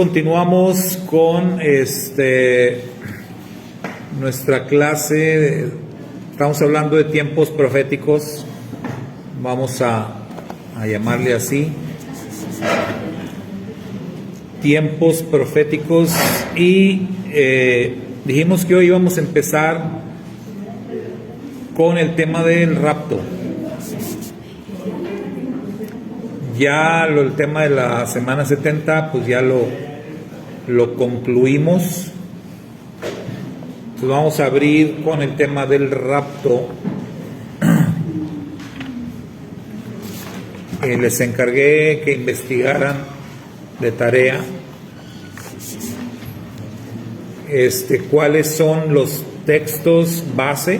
continuamos con nuestra clase. Estamos hablando de tiempos proféticos. Vamos a llamarle así. Tiempos proféticos. Y dijimos que hoy íbamos a empezar con el tema del rapto. Ya el tema de la semana 70, pues ya lo concluimos. Entonces vamos a abrir con el tema del rapto. Les encargué que investigaran de tarea cuáles son los textos base,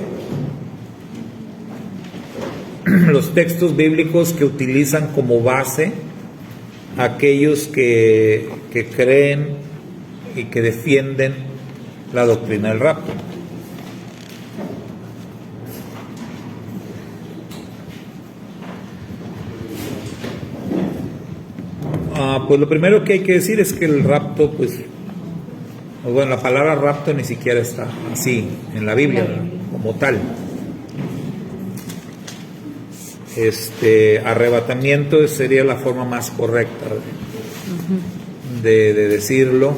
los textos bíblicos que utilizan como base aquellos que creen y que defienden la doctrina del rapto. Pues lo primero que hay que decir es que el rapto, bueno, la palabra rapto ni siquiera está así en la Biblia, ¿verdad? Como tal. Arrebatamiento sería la forma más correcta de decirlo,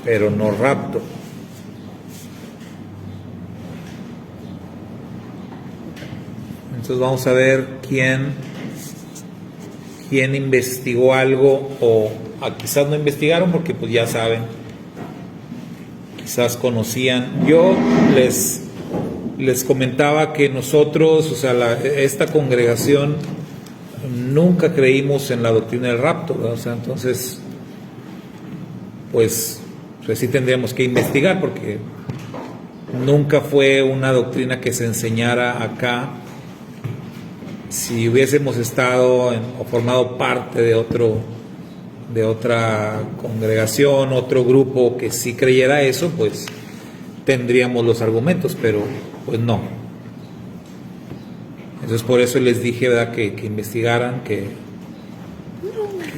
pero no rapto. Entonces vamos a ver quién investigó algo, o quizás no investigaron porque pues ya saben, quizás conocían. Yo les comentaba que nosotros, o sea, esta congregación, nunca creímos en la doctrina del rapto, ¿verdad? O sea, entonces, pues sí tendríamos que investigar, porque nunca fue una doctrina que se enseñara acá. Si hubiésemos estado o formado parte de otra congregación, otro grupo que sí creyera eso, pues tendríamos los argumentos, pero pues no. Entonces por eso les dije, ¿verdad?, que investigaran, que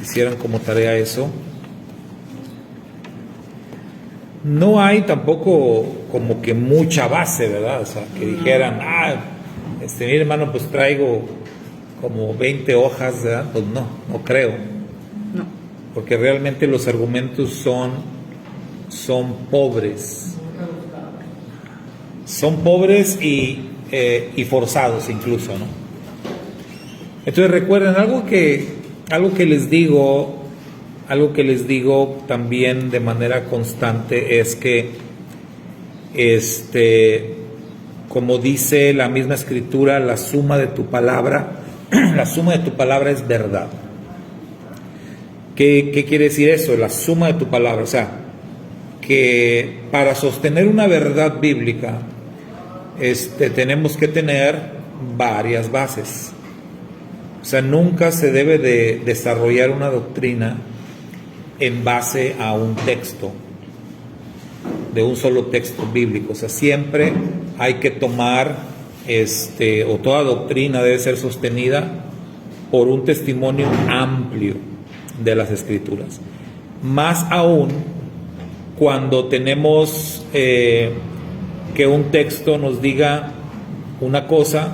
hicieran como tarea eso. No hay tampoco como que mucha base, ¿verdad? O sea, que dijeran, mi hermano, pues traigo como 20 hojas, ¿verdad? Pues no creo. No. Porque realmente los argumentos son pobres. Son pobres y forzados incluso, ¿no? Entonces recuerden, algo que les digo también de manera constante es que como dice la misma escritura, la suma de tu palabra es verdad. ¿Qué quiere decir eso? La suma de tu palabra, o sea, que para sostener una verdad bíblica tenemos que tener varias bases. O sea, nunca se debe de desarrollar una doctrina en base a un texto, de un solo texto bíblico. O sea, siempre hay que tomar, o toda doctrina debe ser sostenida por un testimonio amplio de las Escrituras. Más aún cuando tenemos que un texto nos diga una cosa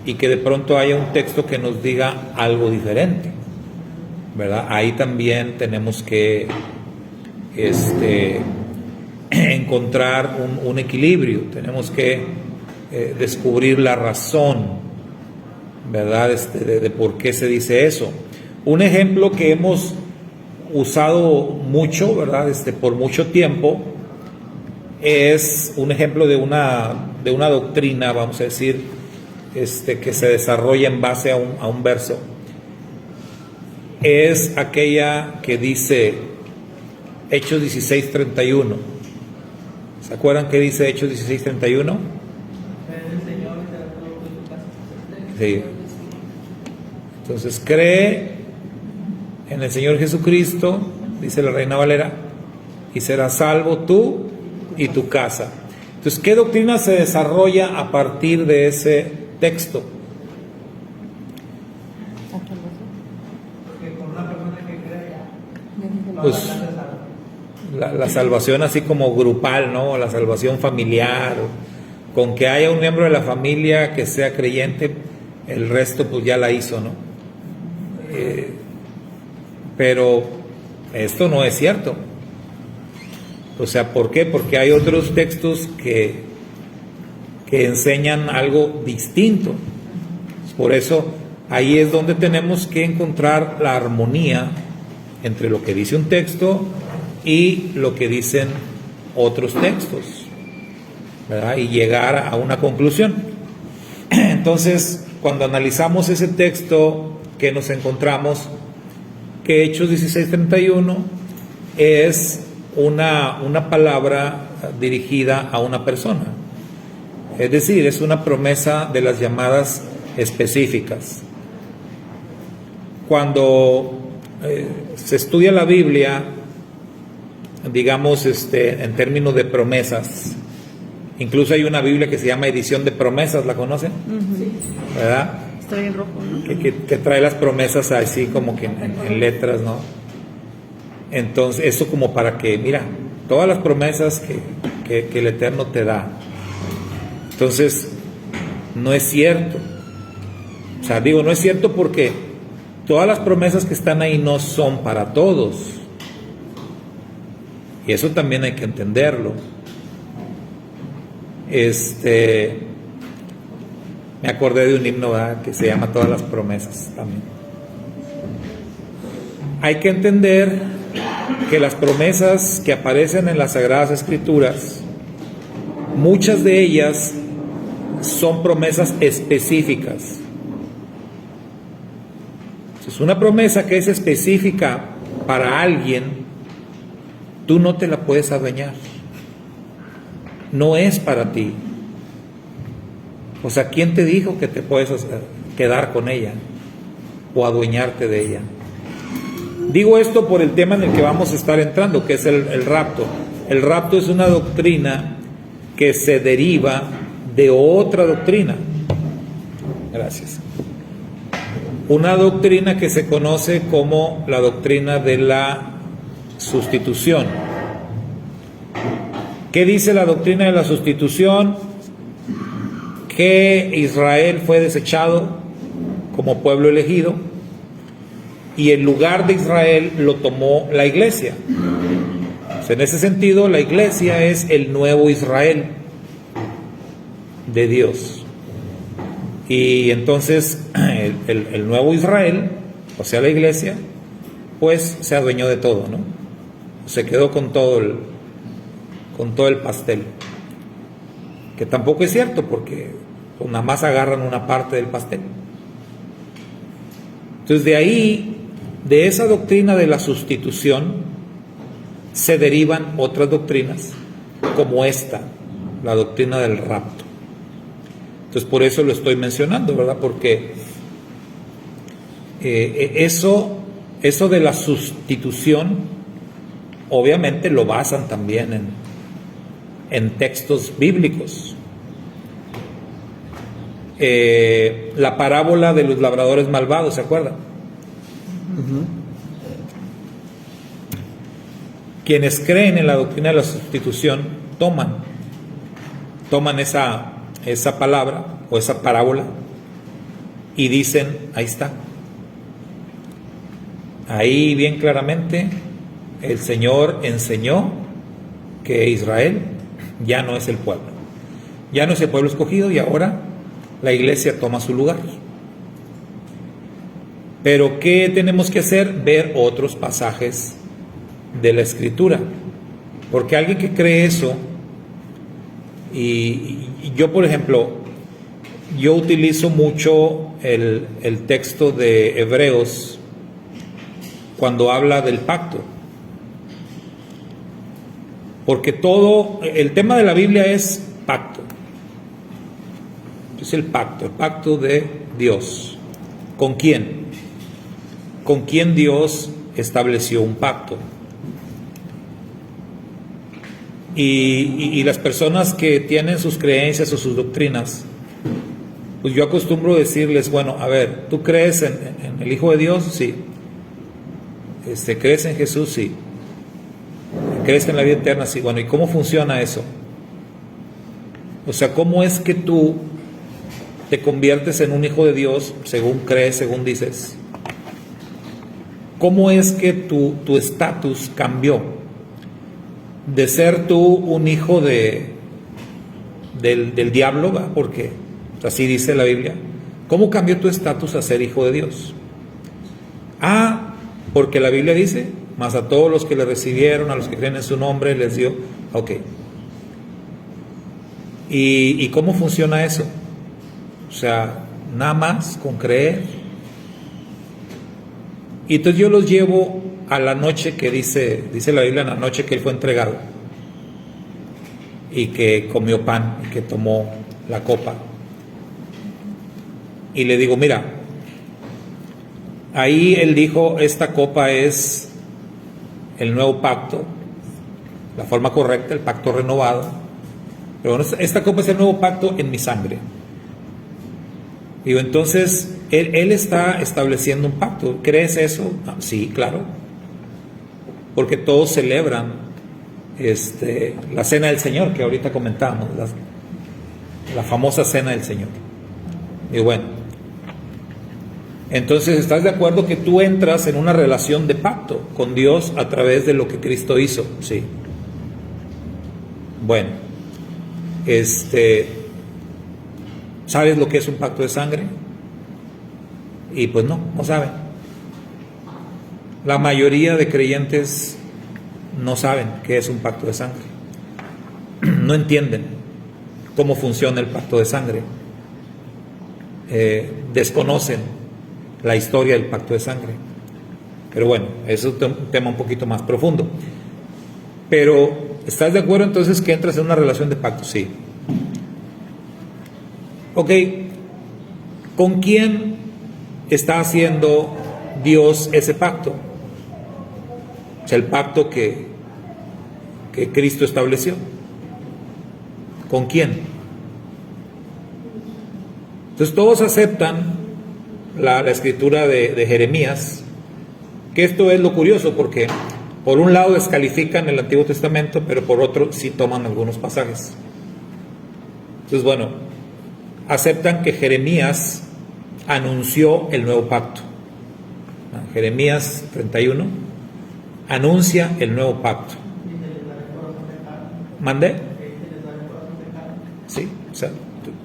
y que de pronto haya un texto que nos diga algo diferente, ¿verdad? Ahí también tenemos que encontrar un equilibrio. Tenemos que descubrir la razón, ¿verdad? De por qué se dice eso. Un ejemplo que hemos usado mucho, ¿verdad? Por mucho tiempo, es un ejemplo de una doctrina, vamos a decir, que se desarrolla en base a un verso. Es aquella que dice Hechos 16:31. ¿Se acuerdan qué dice Hechos 16:31? Sí. Entonces, cree en el Señor Jesucristo, dice la Reina Valera, y serás salvo tú y tu casa. Entonces, ¿qué doctrina se desarrolla a partir de ese texto? pues la salvación así como grupal, ¿no? La salvación familiar, con que haya un miembro de la familia que sea creyente, el resto pues ya la hizo, ¿no? Pero esto no es cierto. O sea, ¿por qué? Porque hay otros textos que enseñan algo distinto. Por eso ahí es donde tenemos que encontrar la armonía entre lo que dice un texto y lo que dicen otros textos, ¿verdad? Y llegar a una conclusión. Entonces, cuando analizamos ese texto, que nos encontramos que Hechos 16:31 es una palabra dirigida a una persona. Es decir, es una promesa de las llamadas específicas. Cuando se estudia la Biblia, digamos, en términos de promesas, incluso hay una Biblia que se llama Edición de Promesas, ¿la conocen? Uh-huh. ¿Verdad? Está bien rojo, ¿no? Que trae las promesas así como que en letras, ¿no? Entonces, eso como para que, mira, todas las promesas que el Eterno te da. Entonces, no es cierto. O sea, digo, no es cierto porque todas las promesas que están ahí no son para todos. Y eso también hay que entenderlo. Me acordé de un himno, ¿verdad?, que se llama Todas las promesas también. Hay que entender que las promesas que aparecen en las Sagradas Escrituras, muchas de ellas son promesas específicas. Es una promesa que es específica para alguien, tú no te la puedes adueñar. No es para ti. O sea, ¿quién te dijo que te puedes quedar con ella o adueñarte de ella? Digo esto por el tema en el que vamos a estar entrando, que es el rapto. El rapto es una doctrina que se deriva de otra doctrina. Gracias. Una doctrina que se conoce como la doctrina de la sustitución. ¿Qué dice la doctrina de la sustitución? Que Israel fue desechado como pueblo elegido y el lugar de Israel lo tomó la iglesia. O sea, en ese sentido, la iglesia es el nuevo Israel de Dios. Y entonces el nuevo Israel, o sea la iglesia, pues se adueñó de todo, ¿no? Se quedó con todo el pastel. Que tampoco es cierto, porque pues nada más agarran una parte del pastel. Entonces de ahí, de esa doctrina de la sustitución, se derivan otras doctrinas, como esta, la doctrina del rapto. Entonces por eso lo estoy mencionando, ¿verdad? Porque eso de la sustitución, obviamente lo basan también en textos bíblicos. La parábola de los labradores malvados, ¿se acuerdan? Uh-huh. Quienes creen en la doctrina de la sustitución toman esa palabra o esa parábola y dicen, ahí está. Ahí bien claramente el Señor enseñó que Israel ya no es el pueblo. Ya no es el pueblo escogido y ahora la iglesia toma su lugar. Pero ¿qué tenemos que hacer? Ver otros pasajes de la Escritura. Porque alguien que cree eso, y yo por ejemplo, yo utilizo mucho el texto de Hebreos cuando habla del pacto. Porque todo, el tema de la Biblia es pacto. Es el pacto de Dios. ¿Con quién? ¿Con quién Dios estableció un pacto? Y las personas que tienen sus creencias o sus doctrinas, pues yo acostumbro decirles, bueno, a ver, ¿tú crees en el Hijo de Dios? Sí. ¿Crees en Jesús? Sí. ¿Crees en la vida eterna? Sí. Bueno, ¿y cómo funciona eso? O sea, ¿cómo es que tú te conviertes en un hijo de Dios, según crees, según dices? ¿Cómo es que tu estatus cambió? De ser tú un hijo del diablo, ¿va? Porque así dice la Biblia. ¿Cómo cambió tu estatus a ser hijo de Dios? Porque la Biblia dice, mas a todos los que le recibieron, a los que creen en su nombre, les dio. Ok. ¿Y cómo funciona eso? O sea, nada más con creer. Y entonces yo los llevo a la noche que dice la Biblia, en la noche que él fue entregado y que comió pan y que tomó la copa. Y le digo, mira, ahí él dijo, esta copa es el nuevo pacto, la forma correcta, el pacto renovado. Pero bueno, esta copa es el nuevo pacto en mi sangre. Digo, entonces, él está estableciendo un pacto. ¿Crees eso? Sí, claro. Porque todos celebran la cena del Señor, que ahorita comentábamos, la famosa cena del Señor. Digo, bueno, entonces, ¿estás de acuerdo que tú entras en una relación de pacto con Dios a través de lo que Cristo hizo? Sí. Bueno, ¿sabes lo que es un pacto de sangre? Y pues no saben. La mayoría de creyentes no saben qué es un pacto de sangre. No entienden cómo funciona el pacto de sangre. Desconocen la historia del pacto de sangre. Pero bueno, eso es un tema un poquito más profundo. Pero, ¿estás de acuerdo entonces que entras en una relación de pacto? Sí. Ok, ¿con quién está haciendo Dios ese pacto? O sea, el pacto que Cristo estableció. ¿Con quién? Entonces todos aceptan la escritura de Jeremías, que esto es lo curioso, porque por un lado descalifican el Antiguo Testamento, pero por otro sí toman algunos pasajes. Entonces, bueno, aceptan que Jeremías anunció el nuevo pacto. Jeremías 31 anuncia el nuevo pacto. ¿Mandé? Sí, o sea,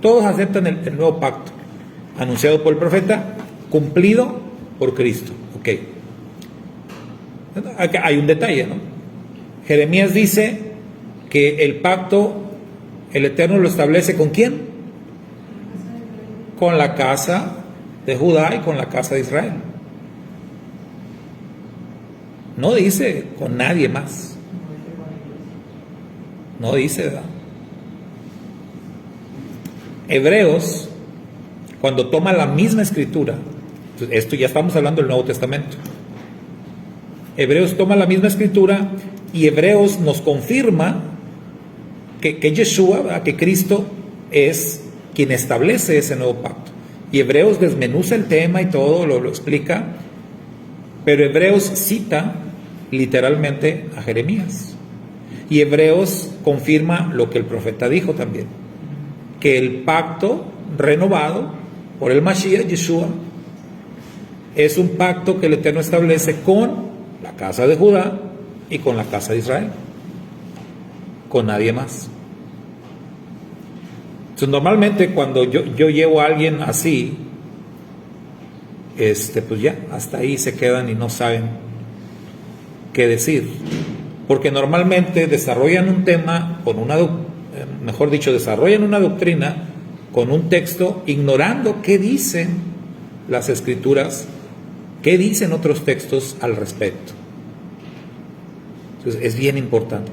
todos aceptan el nuevo pacto anunciado por el profeta, cumplido por Cristo. Ok. Hay un detalle, ¿no? Jeremías dice que el pacto, el Eterno lo establece ¿con quién? Con la casa de Judá y con la casa de Israel. No dice con nadie más. No dice, ¿verdad? Hebreos, cuando toma la misma escritura, esto ya estamos hablando del Nuevo Testamento. Hebreos toma la misma escritura y Hebreos nos confirma que Yeshua, ¿verdad? Que Cristo es quien establece ese nuevo pacto. Y Hebreos desmenuza el tema y todo, lo explica, pero Hebreos cita literalmente a Jeremías. Y Hebreos confirma lo que el profeta dijo también, que el pacto renovado por el Mashiach, Yeshua, es un pacto que el Eterno establece con la casa de Judá y con la casa de Israel, con nadie más. Entonces, normalmente cuando yo llevo a alguien así, pues ya, hasta ahí se quedan y no saben qué decir, porque normalmente desarrollan un tema con desarrollan una doctrina con un texto, ignorando qué dicen las escrituras, qué dicen otros textos al respecto. Entonces es bien importante.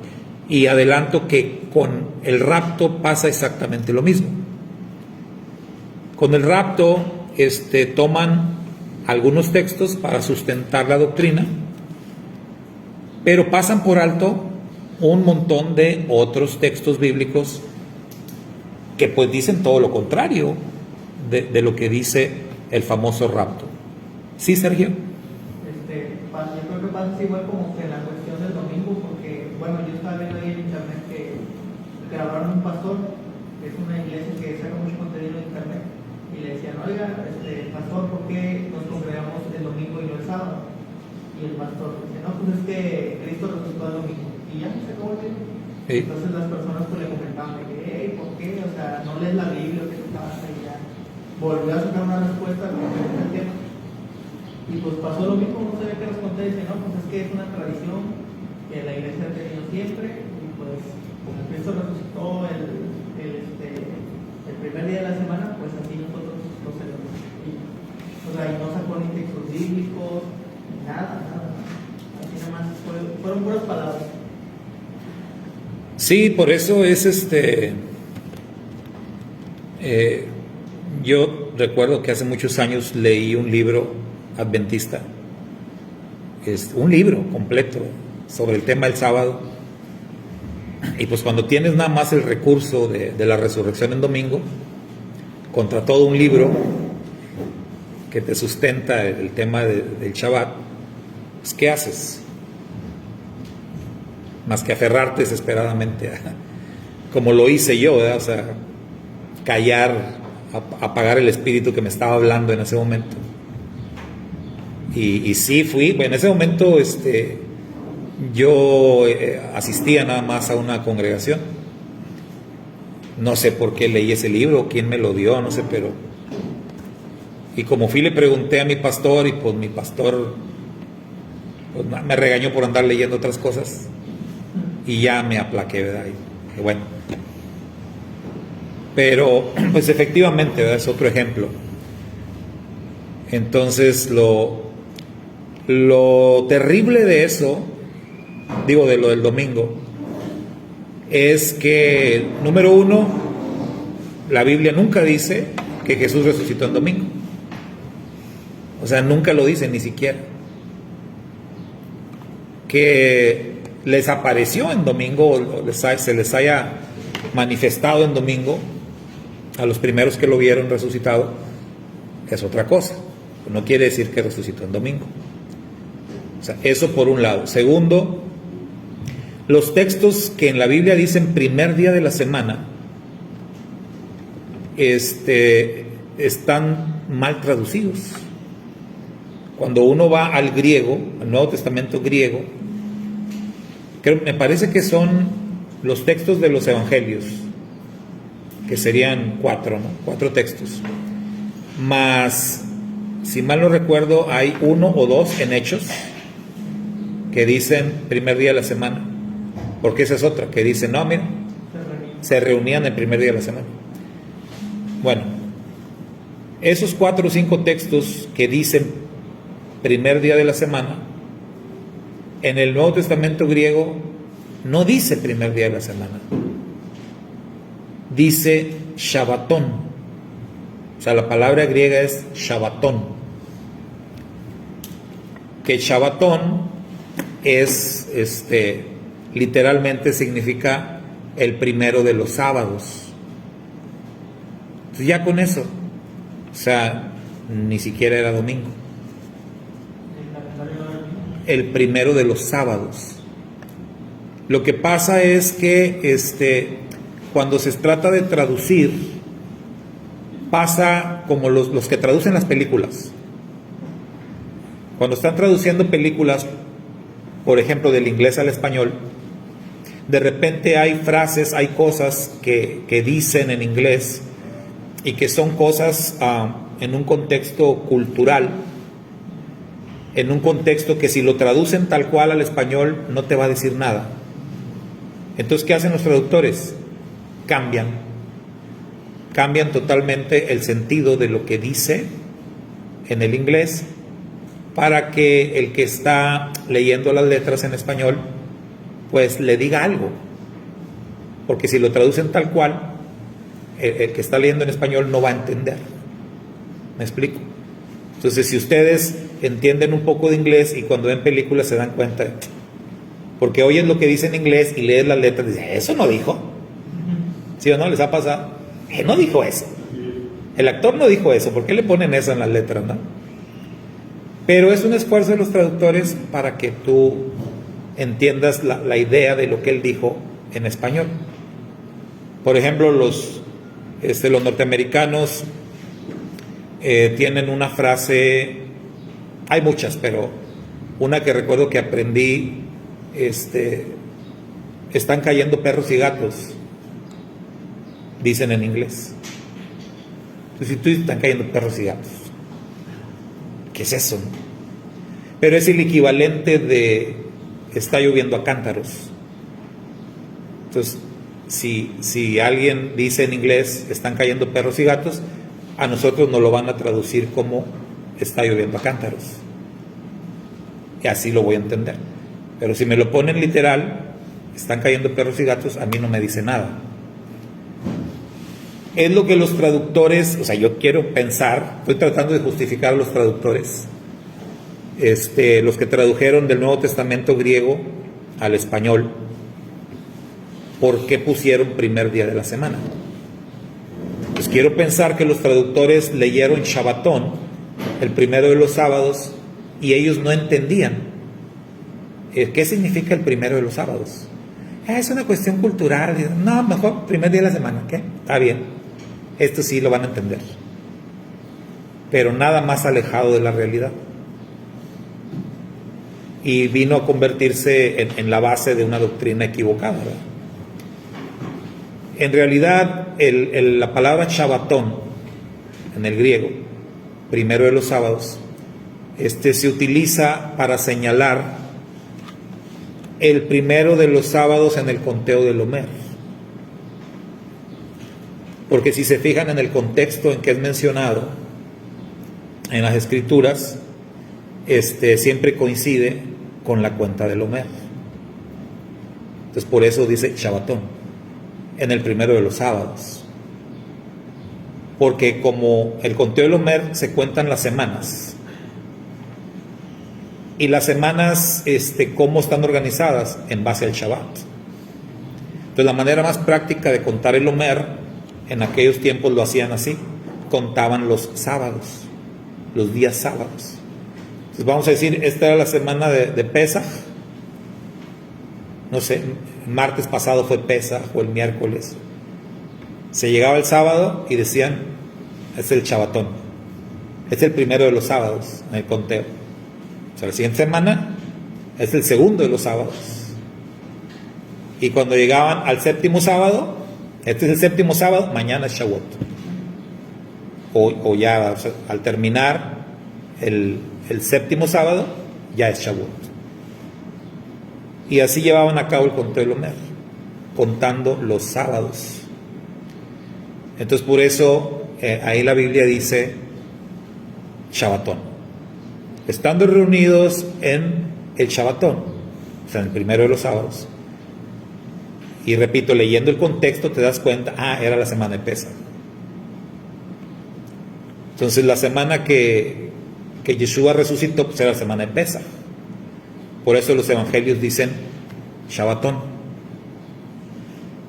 Y adelanto que con el rapto pasa exactamente lo mismo. Con el rapto toman algunos textos para sustentar la doctrina, pero pasan por alto un montón de otros textos bíblicos que pues dicen todo lo contrario de lo que dice el famoso rapto. ¿Sí, Sergio? Yo creo que pasa igual como que en la cuestión del domingo, porque, bueno, estaba viendo ahí en internet que grabaron un pastor, que es una iglesia que saca mucho contenido en internet, y le decían, oiga, pastor, ¿por qué nos congregamos el domingo y no el sábado? Y el pastor dice, no, pues es que Cristo resucitó el domingo. Y ya se acabó el tema. Sí. Entonces las personas pues le comentaban de que, hey, ¿por qué? O sea, no lees la Biblia, ¿qué te pasa? Y ya volvió a sacar una respuesta referente al tema. Y pues pasó lo mismo, no sabía qué responder. Dice, no, pues es que es una tradición que la iglesia ha tenido siempre. Y pues, como Cristo resucitó el primer día de la semana, pues así nosotros lo celebramos. O sea, y no sacó ni textos bíblicos, nada. Así nada más, fueron puras palabras. Sí, por eso es yo recuerdo que hace muchos años leí un libro adventista, un libro completo sobre el tema del sábado, y pues cuando tienes nada más el recurso de la resurrección en domingo contra todo un libro que te sustenta el tema del Shabbat, pues ¿qué haces? Más que aferrarte desesperadamente como lo hice yo, ¿verdad? O sea, callar, apagar el espíritu que me estaba hablando en ese momento. Y sí fui, en ese momento yo asistía nada más a una congregación. No sé por qué leí ese libro, quién me lo dio, no sé, pero... Y como fui, le pregunté a mi pastor, y pues mi pastor pues, me regañó por andar leyendo otras cosas. Y ya me aplaqué, ¿verdad? Y bueno. Pero, pues efectivamente, ¿verdad? Es otro ejemplo. Entonces, lo terrible de eso, digo, de lo del domingo, es que, número uno, la Biblia nunca dice que Jesús resucitó en domingo. O sea, nunca lo dice, ni siquiera. Que les apareció en domingo, o se les haya manifestado en domingo a los primeros que lo vieron resucitado, es otra cosa. No quiere decir que resucitó en domingo. O sea, eso por un lado. Segundo, los textos que en la Biblia dicen primer día de la semana están mal traducidos. Cuando uno va al griego, al Nuevo Testamento griego, me parece que son los textos de los evangelios, que serían 4, ¿no? 4 textos. Más, si mal no recuerdo, hay 1 o 2 en Hechos que dicen primer día de la semana, porque esa es otra, que dice, no, mira, se reunían el primer día de la semana. Bueno, esos 4 o 5 textos que dicen primer día de la semana, en el Nuevo Testamento griego no dice primer día de la semana, dice Shabbatón. O sea, la palabra griega es Shabbatón, que Shabbatón es literalmente significa el primero de los sábados. Entonces ya con eso, o sea, ni siquiera era domingo, el primero de los sábados. Lo que pasa es que cuando se trata de traducir, pasa como los que traducen las películas. Cuando están traduciendo películas, por ejemplo, del inglés al español, de repente hay frases, hay cosas que dicen en inglés y que son cosas en un contexto cultural, en un contexto que si lo traducen tal cual al español no te va a decir nada. Entonces, ¿qué hacen los traductores? Cambian totalmente el sentido de lo que dice en el inglés para que el que está leyendo las letras en español pues le diga algo, porque si lo traducen tal cual, el que está leyendo en español no va a entender. ¿Me explico? Entonces, si ustedes entienden un poco de inglés y cuando ven películas se dan cuenta, porque oyes lo que dice en inglés y lees las letras y dices, eso no dijo. ¿Sí o no? ¿Les ha pasado? No dijo eso. El actor no dijo eso. ¿Por qué le ponen eso en las letras, no? Pero es un esfuerzo de los traductores para que tú entiendas la idea de lo que él dijo en español. Por ejemplo, los norteamericanos tienen una frase, hay muchas, pero una que recuerdo que aprendí, están cayendo perros y gatos, dicen en inglés. Entonces, si tú dices, están cayendo perros y gatos, ¿qué es eso? Pero es el equivalente de está lloviendo a cántaros. Entonces, si alguien dice en inglés están cayendo perros y gatos, a nosotros nos lo van a traducir como está lloviendo a cántaros, y así lo voy a entender. Pero si me lo ponen literal, están cayendo perros y gatos, a mí no me dice nada. Es lo que los traductores, o sea, yo quiero pensar, estoy tratando de justificar a los traductores, los que tradujeron del Nuevo Testamento griego al español, ¿por qué pusieron primer día de la semana? Pues quiero pensar que los traductores leyeron Shabbatón, el primero de los sábados, y ellos no entendían qué significa el primero de los sábados. Es una cuestión cultural. No, mejor primer día de la semana. ¿Qué? Está bien, esto sí lo van a entender, pero nada más alejado de la realidad, y vino a convertirse en la base de una doctrina equivocada, ¿verdad? En realidad, la palabra Shabbatón en el griego, primero de los sábados, se utiliza para señalar el primero de los sábados en el conteo del Homer. Porque si se fijan en el contexto en que es mencionado en las escrituras, siempre coincide con la cuenta del Homer. Entonces por eso dice Shabbatón, en el primero de los sábados. Porque como el conteo del Homer se cuentan las semanas, y las semanas, ¿cómo están organizadas? En base al Shabbat. Entonces la manera más práctica de contar el Homer, en aquellos tiempos lo hacían así, contaban los sábados, los días sábados. Entonces vamos a decir, esta era la semana de Pesaj, no sé, el martes pasado fue Pesaj o el miércoles. Se llegaba el sábado y decían, es el Shabbatón, es el primero de los sábados en el conteo. O sea, la siguiente semana es el segundo de los sábados. Y cuando llegaban al séptimo sábado, este es el séptimo sábado, mañana es Shavuot. O ya, o sea, al terminar el séptimo sábado, ya es Shavuot. Y así llevaban a cabo el conteo del Homer, contando los sábados. Entonces por eso ahí la Biblia dice Shabbatón, estando reunidos en el Shabbatón, o sea, en el primero de los sábados. Y repito, leyendo el contexto te das cuenta, era la semana de Pesaj. Entonces la semana que Yeshua resucitó, pues era la semana de Pesaj. Por eso los evangelios dicen Shabbatón,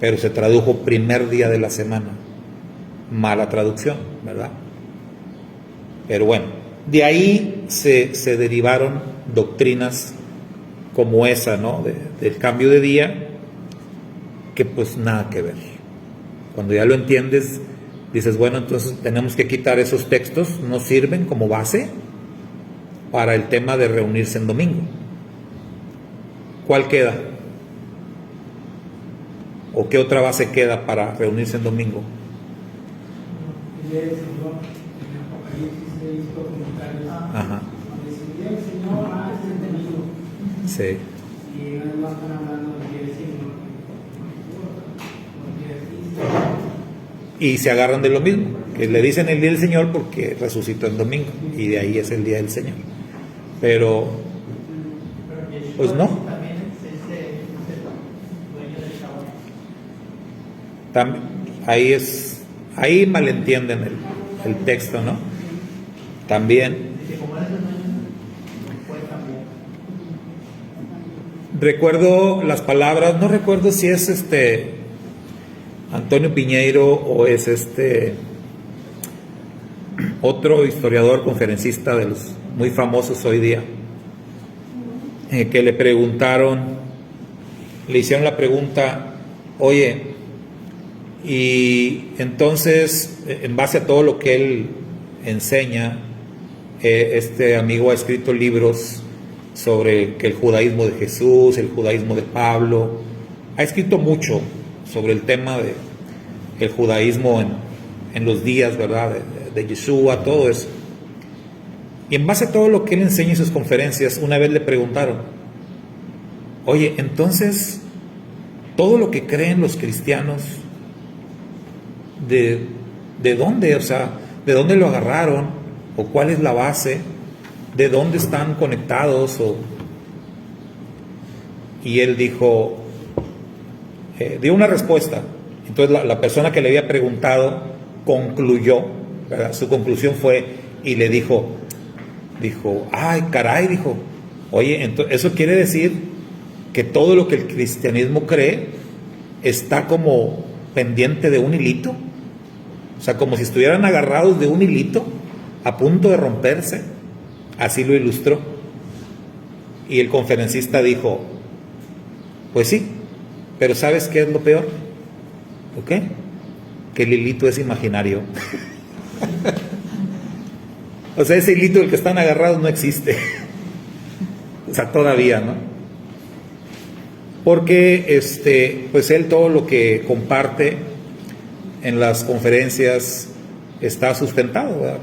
pero se tradujo primer día de la semana. Mala traducción, ¿verdad? Pero bueno, de ahí se derivaron doctrinas como esa, ¿no? Del cambio de día, que pues nada que ver. Cuando ya lo entiendes, dices, bueno, entonces tenemos que quitar esos textos, no sirven como base para el tema de reunirse en domingo. ¿Cuál queda? ¿O qué otra base queda para reunirse en domingo? El día del Señor, en Apocalipsis he visto comentarios. Ajá. El día del Señor, es el domingo. Sí. Y no están hablando del día del Señor. Porque Y se agarran de lo mismo, que le dicen el día del Señor porque resucitó el domingo, y de ahí es el día del Señor. Pero pues no. También es el dueño del Shabbat. Ahí malentienden el texto, ¿no? También. Dice, como eres el dueño, puede cambiar. Recuerdo las palabras, no recuerdo si es Antonio Piñeiro o es otro historiador conferencista de los muy famosos hoy día, que le preguntaron, le hicieron la pregunta, oye, y entonces, en base a todo lo que él enseña, este amigo ha escrito libros sobre que el judaísmo de Jesús, el judaísmo de Pablo, ha escrito mucho sobre el tema de el judaísmo en los días, ¿verdad?, de Yeshua, todo eso. Y en base a todo lo que él enseña en sus conferencias, una vez le preguntaron, oye, entonces, todo lo que creen los cristianos, ¿de dónde? O sea, ¿de dónde lo agarraron? ¿O cuál es la base? ¿De dónde están conectados? Y él dijo, dio una respuesta. Entonces la persona que le había preguntado concluyó, ¿verdad? Su conclusión fue, y le dijo, ay, caray, dijo, oye, entonces, eso quiere decir que todo lo que el cristianismo cree está como pendiente de un hilito, o sea, como si estuvieran agarrados de un hilito a punto de romperse. Así lo ilustró. Y el conferencista dijo, pues sí, pero ¿sabes qué es lo peor? ¿Ok? Que el hilito es imaginario. O sea, ese hilito del que están agarrados no existe. O sea, todavía, ¿no? Porque pues él todo lo que comparte en las conferencias está sustentado, ¿verdad?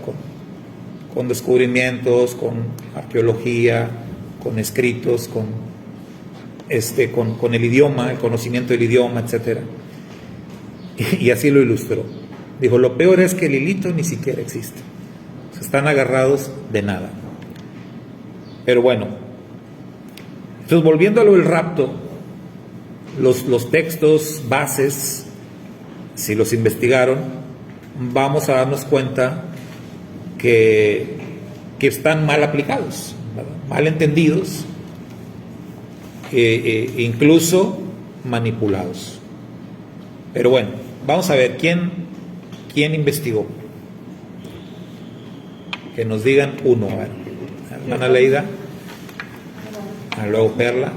Con descubrimientos, con arqueología, con escritos, con el idioma, el conocimiento del idioma, etcétera. Y así lo ilustró. Dijo, lo peor es que el hilito ni siquiera existe. O sea, están agarrados de nada. Pero bueno, entonces volviendo a lo del rapto, los textos bases, si los investigaron, vamos a darnos cuenta que están mal aplicados, ¿verdad? Mal entendidos, incluso manipulados. Pero bueno, vamos a ver quién investigó. Que nos digan uno. A ver, hermana Leida, luego Perla.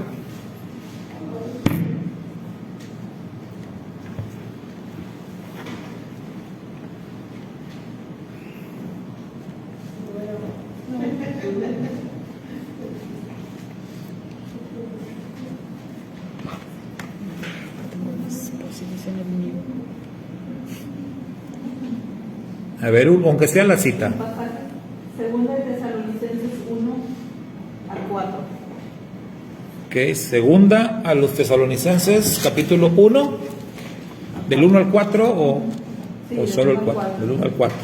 A ver, aunque sea la cita. Segunda de Tesalonicenses 1 al 4. Ok, segunda a los Tesalonicenses, capítulo 1, del 1 al 4 o solo el 4, del 1 al 4.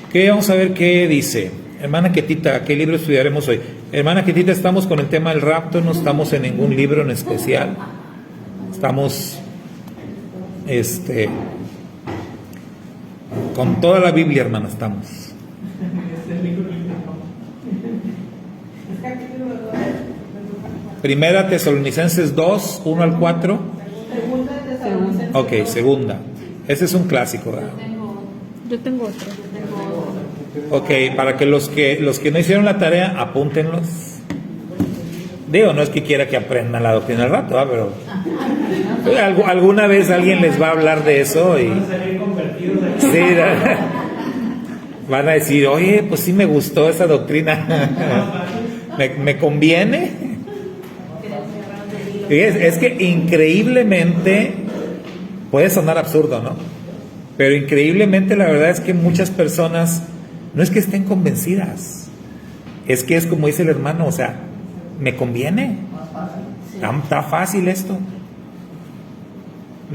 Ok, vamos a ver qué dice. Hermana Ketita, ¿qué libro estudiaremos hoy? Hermana Ketita, estamos con el tema del rapto, no estamos en ningún libro en especial. Estamos, con toda la Biblia, hermana, estamos. Primera Tesalonicenses 2, 1 al 4. Segunda de Tesalonicenses. Ok, segunda. Ese es un clásico, ¿verdad? Yo tengo otro. Ok, para que los que no hicieron la tarea, apúntenlos. Digo, no es que quiera que aprendan la doctrina del rapto, pero alguna vez alguien les va a hablar de eso y sí, van a decir, oye, pues sí me gustó esa doctrina. ¿Me conviene? Es que increíblemente puede sonar absurdo, ¿no? Pero increíblemente la verdad es que muchas personas no es que estén convencidas, es que es como dice el hermano, o sea, ¿me conviene? Está fácil esto.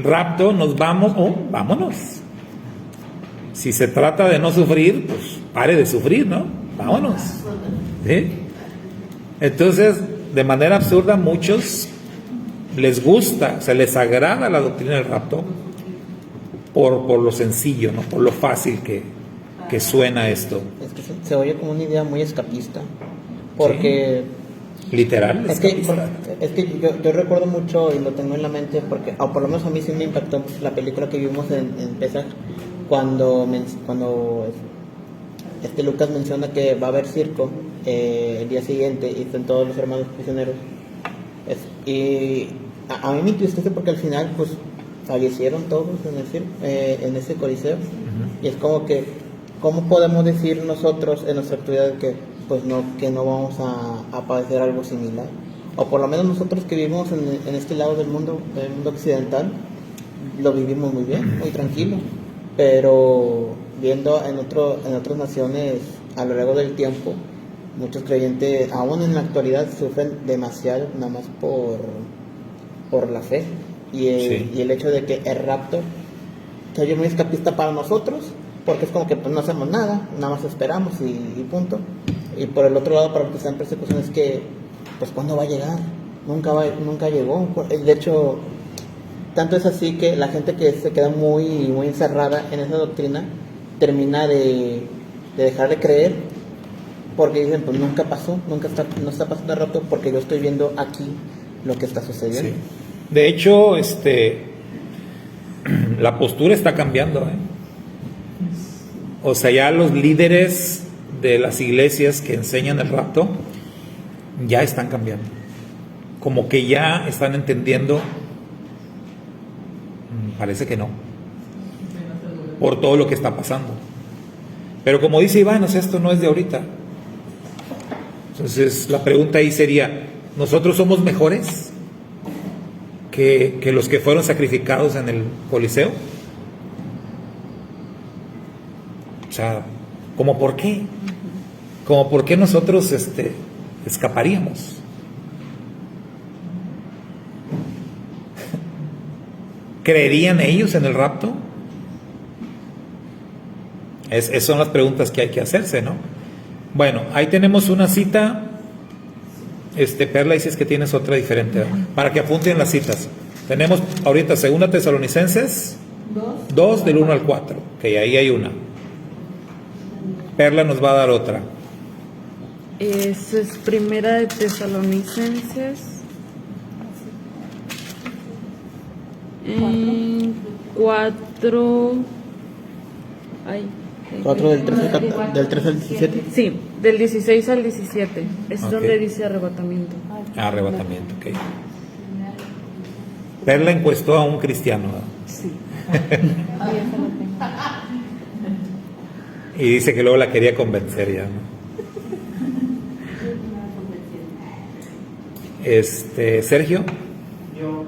Rapto, nos vamos, vámonos. Si se trata de no sufrir, pues pare de sufrir, ¿no? Vámonos. ¿Sí? Entonces, de manera absurda, muchos les gusta, se les agrada la doctrina del rapto por lo sencillo, ¿no? Por lo fácil que suena esto. Es que se oye como una idea muy escapista, porque ¿Sí? Literal. es que yo recuerdo mucho y lo tengo en la mente porque, o por lo menos a mí sí me impactó la película que vimos en Pesach, cuando Lucas menciona que va a haber circo el día siguiente y están todos los hermanos prisioneros. Y a mí me entristece porque al final pues fallecieron todos en ese coliseo. Y es como que, ¿cómo podemos decir nosotros en nuestra actualidad que pues que no vamos a padecer algo similar? O por lo menos nosotros que vivimos en este lado del mundo occidental, lo vivimos muy bien, muy tranquilo. Pero viendo en otras naciones a lo largo del tiempo, muchos creyentes aún en la actualidad sufren demasiado nada más por la fe y el hecho de que el rapto se oye muy escapista para nosotros, porque es como que pues no hacemos nada más esperamos y punto. Y por el otro lado, para los que están en persecución, es que pues ¿cuándo va a llegar? Nunca llegó. De hecho, tanto es así que la gente que se queda muy encerrada en esa doctrina termina de dejar de creer, porque dicen pues nunca pasó, no está pasando el rapto, porque yo estoy viendo aquí lo que está sucediendo. Sí. De hecho, la postura está cambiando, ¿eh? O sea, ya los líderes de las iglesias que enseñan el rapto ya están cambiando, como que ya están entendiendo. Parece que no, por todo lo que está pasando. Pero como dice Iván, o sea, esto no es de ahorita. Entonces la pregunta ahí sería, ¿nosotros somos mejores que los que fueron sacrificados en el Coliseo? O sea, ¿cómo por qué? ¿Cómo por qué nosotros escaparíamos? ¿Creerían ellos en el rapto? Esas son las preguntas que hay que hacerse, ¿no? Bueno, ahí tenemos una cita. Perla, dices que tienes otra diferente, ¿no? Para que apunten las citas. Tenemos ahorita 2 Tesalonicenses 2 del 1 al 4, que ahí hay una. Perla nos va a dar otra. Esa es Primera de Tesalonicenses 4. 4 del 13 al 17. Sí, del 16 al 17. Es Ok. donde dice arrebatamiento. Arrebatamiento, ok. Perla encuestó a un cristiano, ¿no? Sí. Y dice que luego la quería convencer ya, ¿no? Sergio. Yo,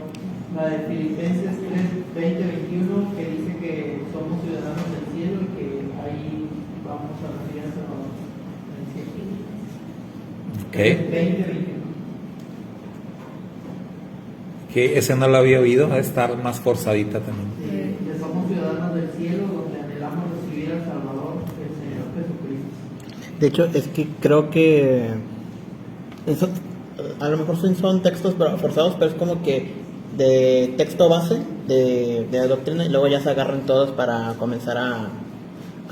la de Filipenses 3:20-21, que dice que somos ciudadanos del cielo y que ahí vamos a recibir a Salvador en el cielo. 20:21. Que ese no lo había oído, a estar más forzadita también. Que somos ciudadanos del cielo donde anhelamos recibir al Salvador, el Señor Jesucristo. De hecho, es que creo que eso, a lo mejor son textos forzados, pero es como que de texto base de la doctrina y luego ya se agarran todos para comenzar a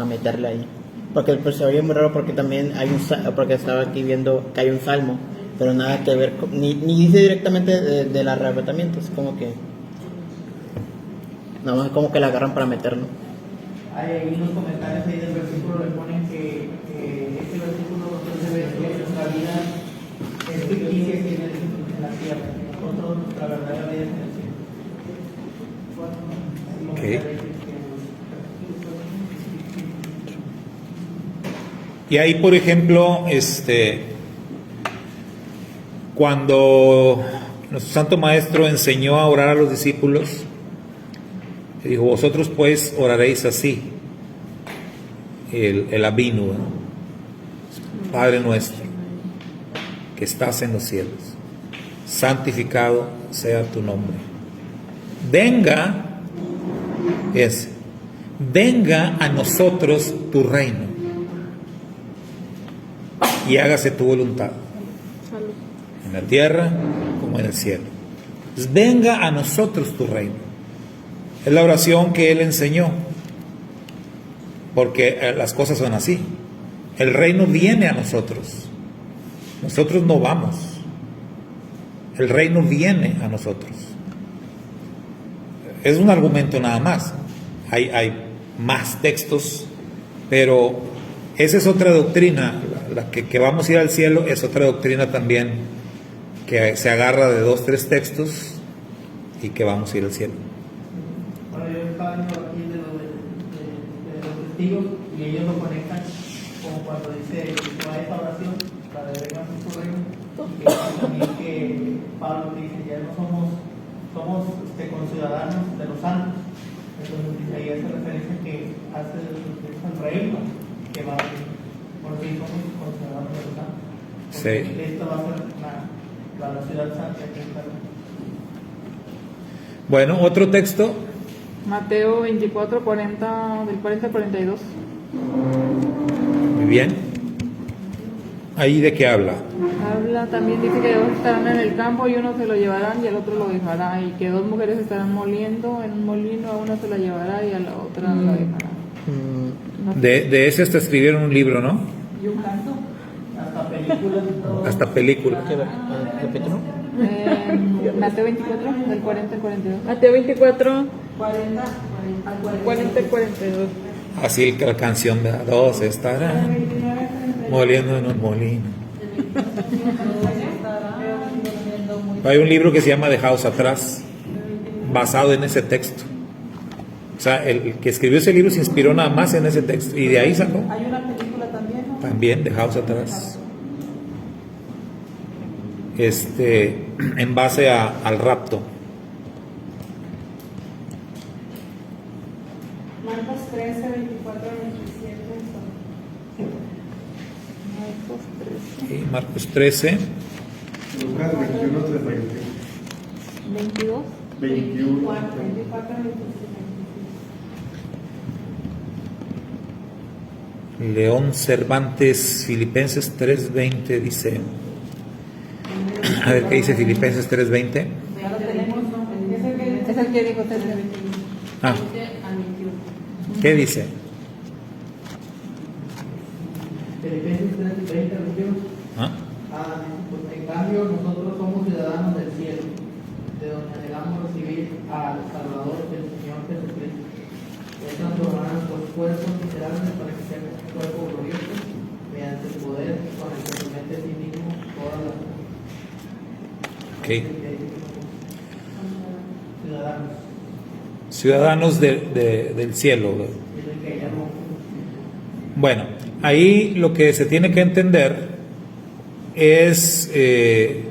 meterle ahí. Porque pues, se oye muy raro porque también porque estaba aquí viendo que hay un salmo, pero nada que ver, ni dice directamente del arrebatamiento, es como que nada más como que la agarran para meterlo. Hay ahí unos comentarios ahí del versículo, le ponen que este versículo nos debe que nuestra vida es ficticia aquí en la tierra, nosotros nuestra verdadera vida es en el cielo. Ok. Y ahí, por ejemplo, cuando nuestro Santo Maestro enseñó a orar a los discípulos, dijo: vosotros pues oraréis así, el Abinu, ¿no? Padre nuestro, que estás en los cielos, santificado sea tu nombre. Venga a nosotros tu reino y hágase tu voluntad, en la tierra como en el cielo. Entonces, venga a nosotros tu reino. Es la oración que él enseñó, porque las cosas son así. El reino viene a nosotros, nosotros no vamos. El reino viene a nosotros. Es un argumento nada más. Hay más textos, pero esa es otra doctrina, que vamos a ir al cielo es otra doctrina también que se agarra de 2, 3 textos y que vamos a ir al cielo. Bueno, yo estaba viendo aquí de los testigos y ellos lo conectan como cuando dice que va esta oración, la de venga a su reino, y que también que Pablo dice, ya no somos conciudadanos de los santos. Entonces ahí hace referencia que hace el reino que va a venir. Por fin somos conciudadanos de los santos. Porque Sí. esto va a ser la ciudad santa que está. Bueno, otro texto. Mateo 24, 40, del 40 al 42. Muy bien. ¿Ahí de qué habla? Habla, también dice que dos estarán en el campo y uno se lo llevarán y el otro lo dejará. Y que 2 mujeres estarán moliendo en un molino, a una se la llevará y a la otra la dejará. No sé. De ese hasta escribieron un libro, ¿no? Y un canto. Hasta películas y todo. Hasta película. ¿Qué ver? Repítelo. Mateo 24, del 40 al 42. Mateo 24, 40 al 40 al 42. Así la canción de 2 estarán moliendo en un molino. Hay un libro que se llama Dejaos atrás, basado en ese texto. O sea, el que escribió ese libro se inspiró nada más en ese texto y de ahí sacó. Hay una película también, ¿no? También Dejaos atrás. En base al rapto. Marcos 13, 24 al 27. Y Marcos 13, Lucas 21, 31. 22. 21. 24 al 27. León Cervantes, Filipenses 3:20 dice. A ver qué dice Filipenses 3:20. Ya lo tenemos, ¿no? Es el que dijo 13 al 21. Ah, 20 al 21. ¿qué dice? Filipenses 3:20, ¿Ah? pues en cambio nosotros somos ciudadanos del cielo, de donde anhelamos recibir al Salvador del Señor Jesucristo. Él transformará nuestros cuerpos miserables para que sea un cuerpo glorioso, mediante el poder con el que somete a sí mismo todas las cosas. Ok. Ciudadanos. Ciudadanos del cielo. Dicen que ya no. Bueno, ahí lo que se tiene que entender es que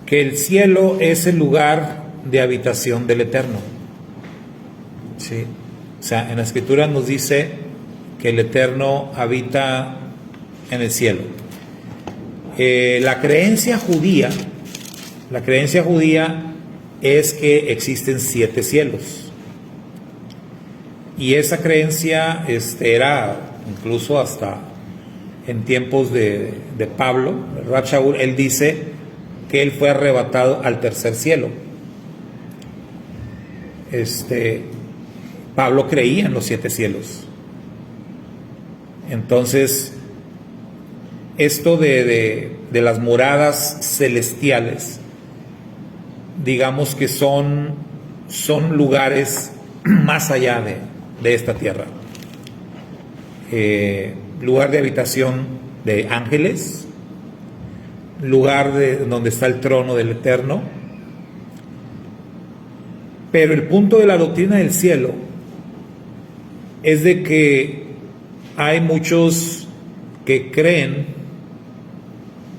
el cielo es el lugar de habitación del Eterno. ¿Sí? O sea, en la Escritura nos dice que el Eterno habita en el cielo. La creencia judía es que existen 7 cielos. Y esa creencia era incluso hasta en tiempos de Pablo, Rab Shaul, él dice que él fue arrebatado al tercer cielo. Pablo creía en los 7 cielos. Entonces, esto de las moradas celestiales, digamos que son lugares más allá de esta tierra. Lugar de habitación de ángeles, lugar donde está el trono del Eterno. Pero el punto de la doctrina del cielo es de que hay muchos que creen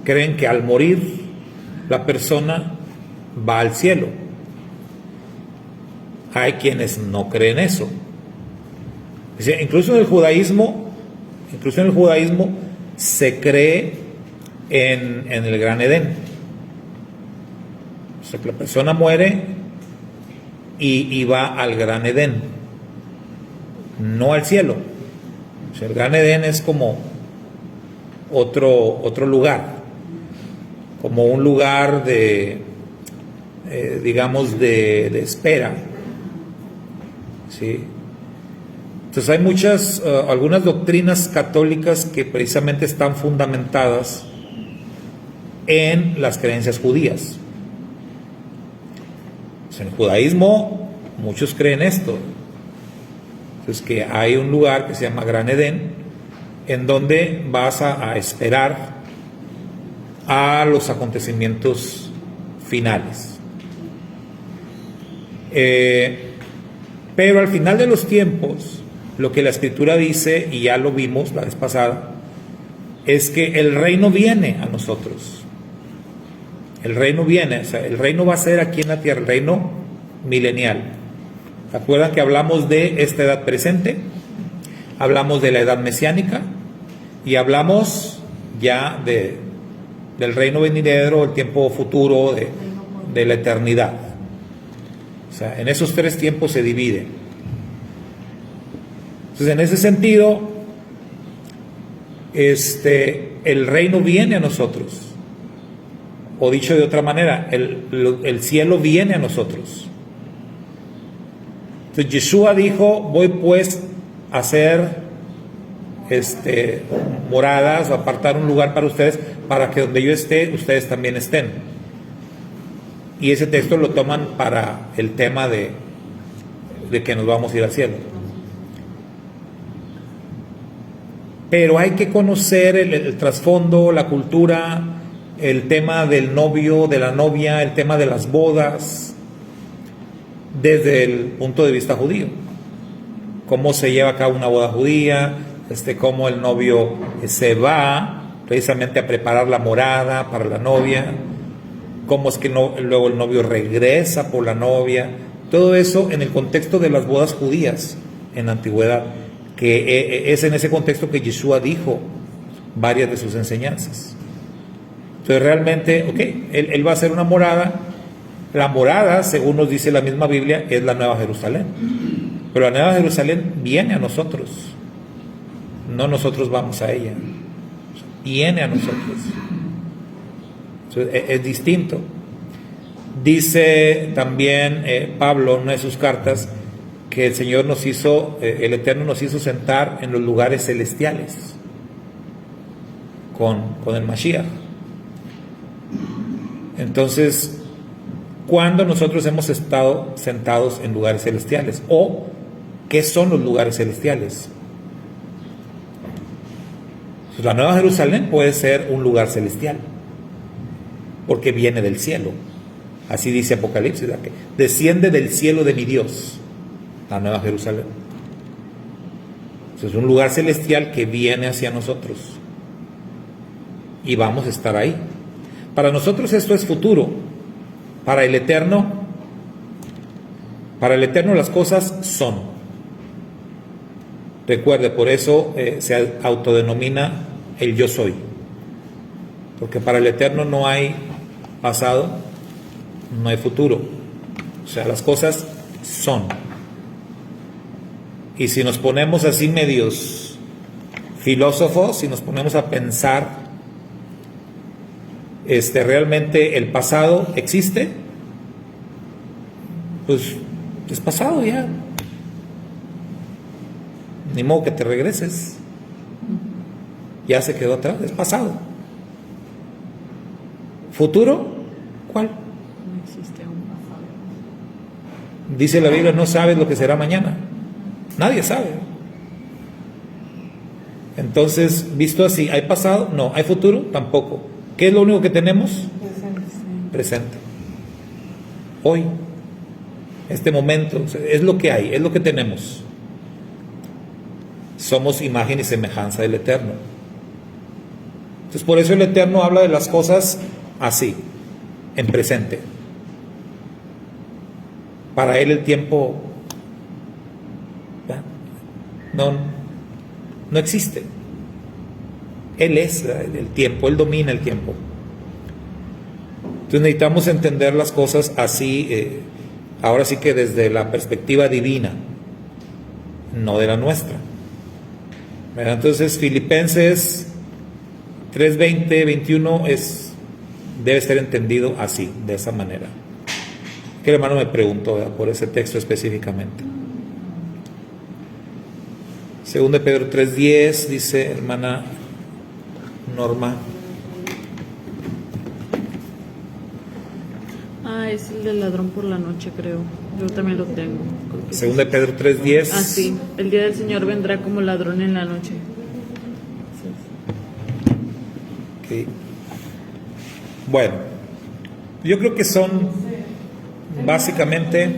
que al morir la persona va al cielo. Hay quienes no creen eso. Incluso en el judaísmo se cree en el Gran Edén. O sea, que la persona muere y va al Gran Edén, no al cielo. O sea, el Gran Edén es como otro lugar, como un lugar digamos de espera. ¿Sí? Entonces hay algunas doctrinas católicas que precisamente están fundamentadas en las creencias judías. En el judaísmo muchos creen esto. Entonces que hay un lugar que se llama Gran Edén en donde vas a esperar a los acontecimientos finales. Pero al final de los tiempos, lo que la Escritura dice, y ya lo vimos la vez pasada, es que el reino viene a nosotros. El reino viene, o sea, el reino va a ser aquí en la tierra, el reino milenial. ¿Se acuerdan que hablamos de esta edad presente? Hablamos de la edad mesiánica y hablamos ya del reino venidero, el tiempo futuro, de la eternidad. O sea, en esos tres tiempos se divide. Entonces, en ese sentido, el reino viene a nosotros. O dicho de otra manera, el cielo viene a nosotros. Entonces Yeshua dijo: voy pues a hacer moradas, o apartar un lugar para ustedes, para que donde yo esté, ustedes también estén. Y ese texto lo toman para el tema de que nos vamos a ir al cielo. Pero hay que conocer el trasfondo, la cultura, el tema del novio, de la novia, el tema de las bodas, desde el punto de vista judío. Cómo se lleva a cabo una boda judía, cómo el novio se va precisamente a preparar la morada para la novia, cómo es que luego el novio regresa por la novia. Todo eso en el contexto de las bodas judías en la antigüedad, que es en ese contexto que Yeshua dijo varias de sus enseñanzas. Entonces realmente, él va a hacer una morada. La morada, según nos dice la misma Biblia, es la Nueva Jerusalén. Pero la Nueva Jerusalén viene a nosotros, no nosotros vamos a ella, viene a nosotros. Entonces, es distinto. Dice también Pablo en una de sus cartas que el Señor nos hizo, el Eterno nos hizo sentar en los lugares celestiales con el Mashiach. Entonces, ¿cuándo nosotros hemos estado sentados en lugares celestiales? ¿O qué son los lugares celestiales? Pues la Nueva Jerusalén puede ser un lugar celestial, porque viene del cielo. Así dice Apocalipsis, ¿verdad? Que desciende del cielo de mi Dios, la Nueva Jerusalén. Es un lugar celestial que viene hacia nosotros y vamos a estar ahí. Para nosotros esto es futuro. Para el Eterno las cosas son. Recuerde, por eso se autodenomina el yo soy, porque para el Eterno no hay pasado, no hay futuro. O sea, las cosas son. Y si nos ponemos así medios filósofos, si nos ponemos a pensar, realmente el pasado existe, pues es pasado ya, ni modo que te regreses, ya se quedó atrás, es pasado. ¿Futuro? ¿Cuál? No existe aún. Dice la Biblia: no sabes lo que será mañana. Nadie sabe. Entonces, visto así, ¿hay pasado? No. ¿Hay futuro? Tampoco. ¿Qué es lo único que tenemos? Presente. Hoy. Este momento. Es lo que hay, es lo que tenemos. Somos imagen y semejanza del Eterno. Entonces, por eso el Eterno habla de las cosas así, en presente. Para él el tiempo no existe. Él es el tiempo, él domina el tiempo. Entonces necesitamos entender las cosas así, ahora sí que desde la perspectiva divina, no de la nuestra. Entonces Filipenses 3:20, 21 debe ser entendido así, de esa manera. Que el hermano me preguntó, ¿verdad?, por ese texto específicamente. 2 de Pedro 3:10, dice hermana Norma. Es el del ladrón por la noche, creo. Yo también lo tengo. 2 de Pedro 3:10. Sí. El día del Señor vendrá como ladrón en la noche. ¿sí? Bueno, yo creo que son básicamente...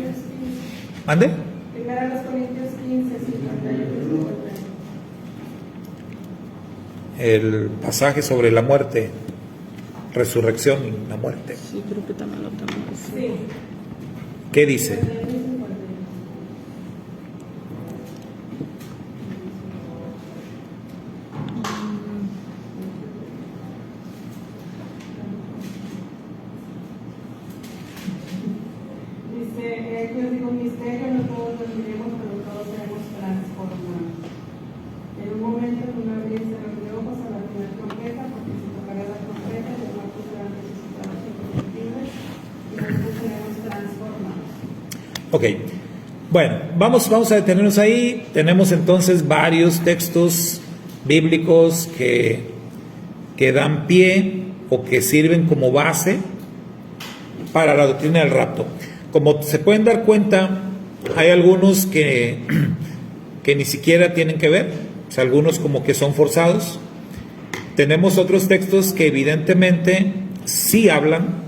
¿Ande? Primera los Corintios 15, 51 y 51. El pasaje sobre la muerte, resurrección y la muerte. Sí, creo que también lo tengo. Sí. ¿Qué dice? Dice, yo digo un misterio, no todos lo miremos, pero todos seremos transformados. En un momento, en un abrir y cerrar de ojos, a la primera trompeta, porque se tocará la trompeta, y los muertos serán resucitados incorruptibles, y nosotros seremos transformados. Ok, bueno, vamos a detenernos ahí. Tenemos entonces varios textos bíblicos que dan pie o que sirven como base para la doctrina del rapto. Como se pueden dar cuenta, hay algunos que ni siquiera tienen que ver, o sea, algunos como que son forzados. Tenemos otros textos que evidentemente sí hablan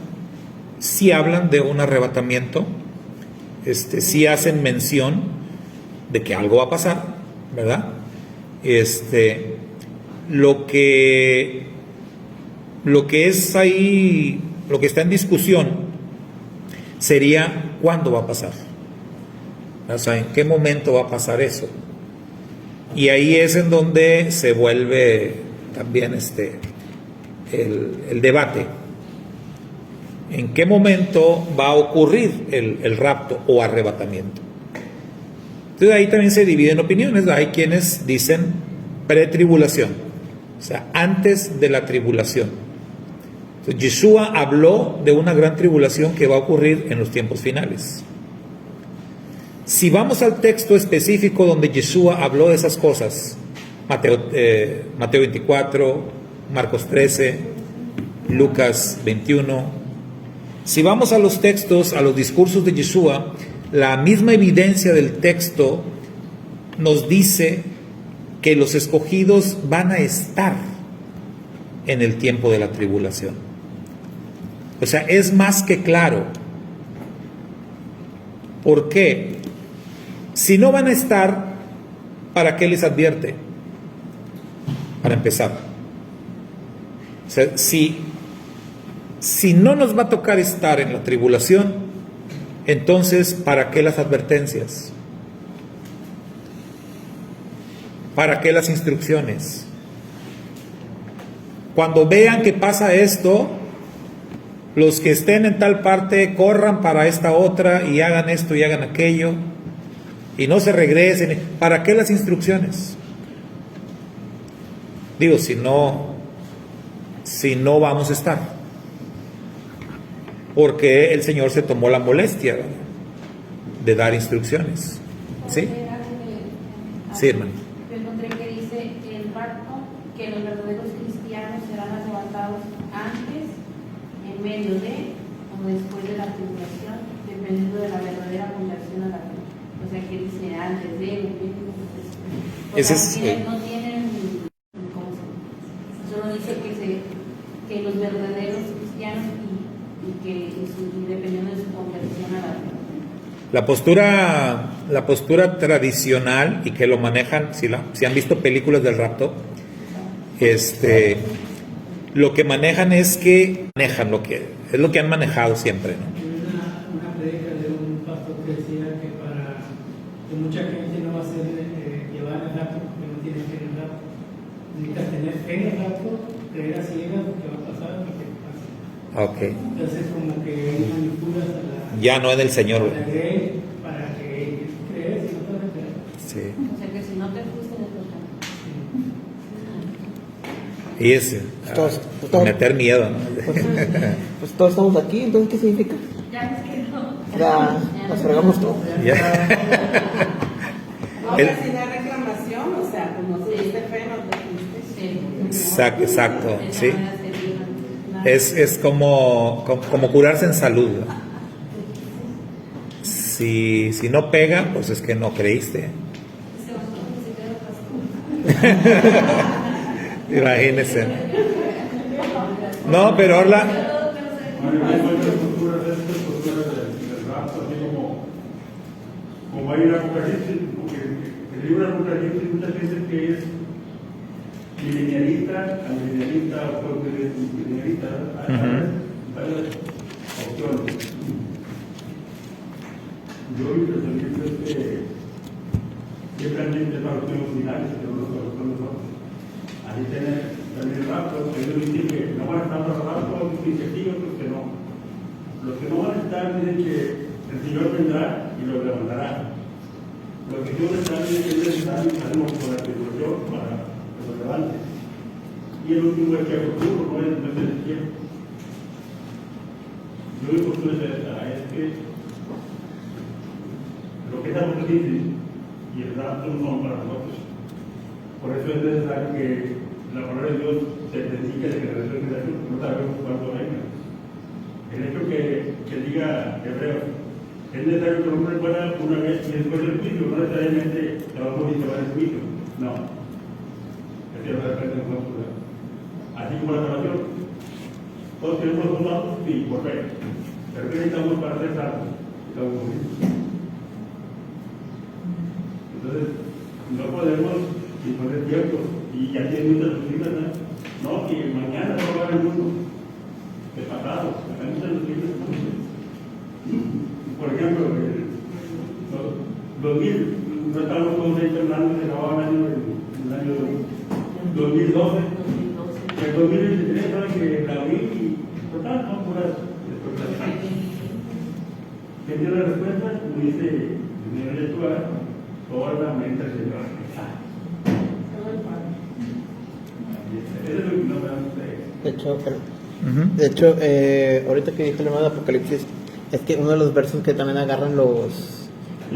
de un arrebatamiento, sí hacen mención de que algo va a pasar, ¿verdad? Lo que es ahí, lo que está en discusión sería cuándo va a pasar, o sea, en qué momento va a pasar eso. Y ahí es en donde se vuelve también el debate. ¿En qué momento va a ocurrir el rapto o arrebatamiento? Entonces ahí también se dividen opiniones. Hay quienes dicen pretribulación, o sea, antes de la tribulación. Entonces, Yeshua habló de una gran tribulación que va a ocurrir en los tiempos finales. Si vamos al texto específico donde Yeshua habló de esas cosas, Mateo 24, Marcos 13, Lucas 21, si vamos a los textos, a los discursos de Yeshua, la misma evidencia del texto nos dice que los escogidos van a estar en el tiempo de la tribulación. O sea, es más que claro. ¿Por qué? Si no van a estar, ¿para qué les advierte? Para empezar. O sea, si no nos va a tocar estar en la tribulación, entonces, ¿para qué las advertencias? ¿Para qué las instrucciones? Cuando vean que pasa esto, los que estén en tal parte corran para esta otra y hagan esto y hagan aquello y no se regresen. ¿Para qué las instrucciones? Digo, si no vamos a estar, porque el Señor se tomó la molestia de dar instrucciones. ¿Sí? Sí, hermano. Yo encontré que dice el rapto, que los verdaderos cristianos serán arrebatados antes, en medio de o después de la tribulación, dependiendo de la verdadera conversión a la fe. O sea, que dice antes de o después. Ese es, No tienen, ¿cómo se llama? Solo dice que los verdaderos cristianos y dependiendo de su conversión a la fe. La postura tradicional, y que lo manejan, si han visto películas del rapto, lo que manejan es que manejan es lo que han manejado siempre, ¿no? Una predica de un pastor que decía que mucha gente no va a ser llevar el rapto porque no tiene fe en el rapto. Necesitas tener fe en el rapto, creer a ciegas lo que va a pasar y que pasa. Ok. Entonces como que manipulas a la... Ya no en el Señor. Para que crees y no te vas a creer. Sí. O sea, que si no te fuiste de total. Y es meter miedo, ¿no? Pues todos estamos aquí, entonces ¿qué significa? Ya es que no. Ya nos fregamos todo. Ya. Ahora si no hay reclamación, o sea, como si este fe no te fuiste. Exacto, sí. Es como curarse en salud, ¿no? Si no pega, pues es que no creíste. Imagínense. No, pero ahora... Bueno, hay otras posturas, estas posturas del rapto, así como hay una Apocalipsis, porque el libro de Apocalipsis muchas veces que es milenialista, amilenialista, o milenialista, hay opciones. Yo mi pensamiento es que siempre han dicho para los tiempos finales, que no los otros. Así tiene también el rapto, ellos dicen que no van a estar para el rapto, dicen que sí, otros que no. Los que no van a estar dicen que el Señor vendrá y los levantará. Los que no están dicen que es necesario y salimos por la tribulación para que los levante. Y el último es que el futuro no es el tiempo. Yo mi postura es que lo que es Apocalipsis y el rapto no son para nosotros. Por eso es necesario que la palabra de Dios se dedique de generación en generación, no sabemos cuándo venga. El hecho que diga Hebreo, es necesario que el hombre muera una vez y después del juicio, no necesariamente se va a morir y se va al juicio. No. Es que no se repente nosotros. Así como la salvación. Todos tenemos dos lados, sí, por fe. Pero que necesitamos para ser salvos. Estamos muriendo. Entonces, no podemos disponer tiempo. Y ya tienen muchas doctrinas, ¿no? Que mañana va a acabar el mundo. De pasado. Acá hay muchas doctrinas. Por ejemplo, 2000, no estamos todos ahí hablando de acabar el año 2012. El 2023 saben que la vi y total, no puras expectativas. ¿Qué tiene la respuesta? Como dice el señor Yeshua, solamente el Señor. Eso es lo que no me De hecho, ahorita que dije el hermano de Apocalipsis, es que uno de los versos que también agarran lo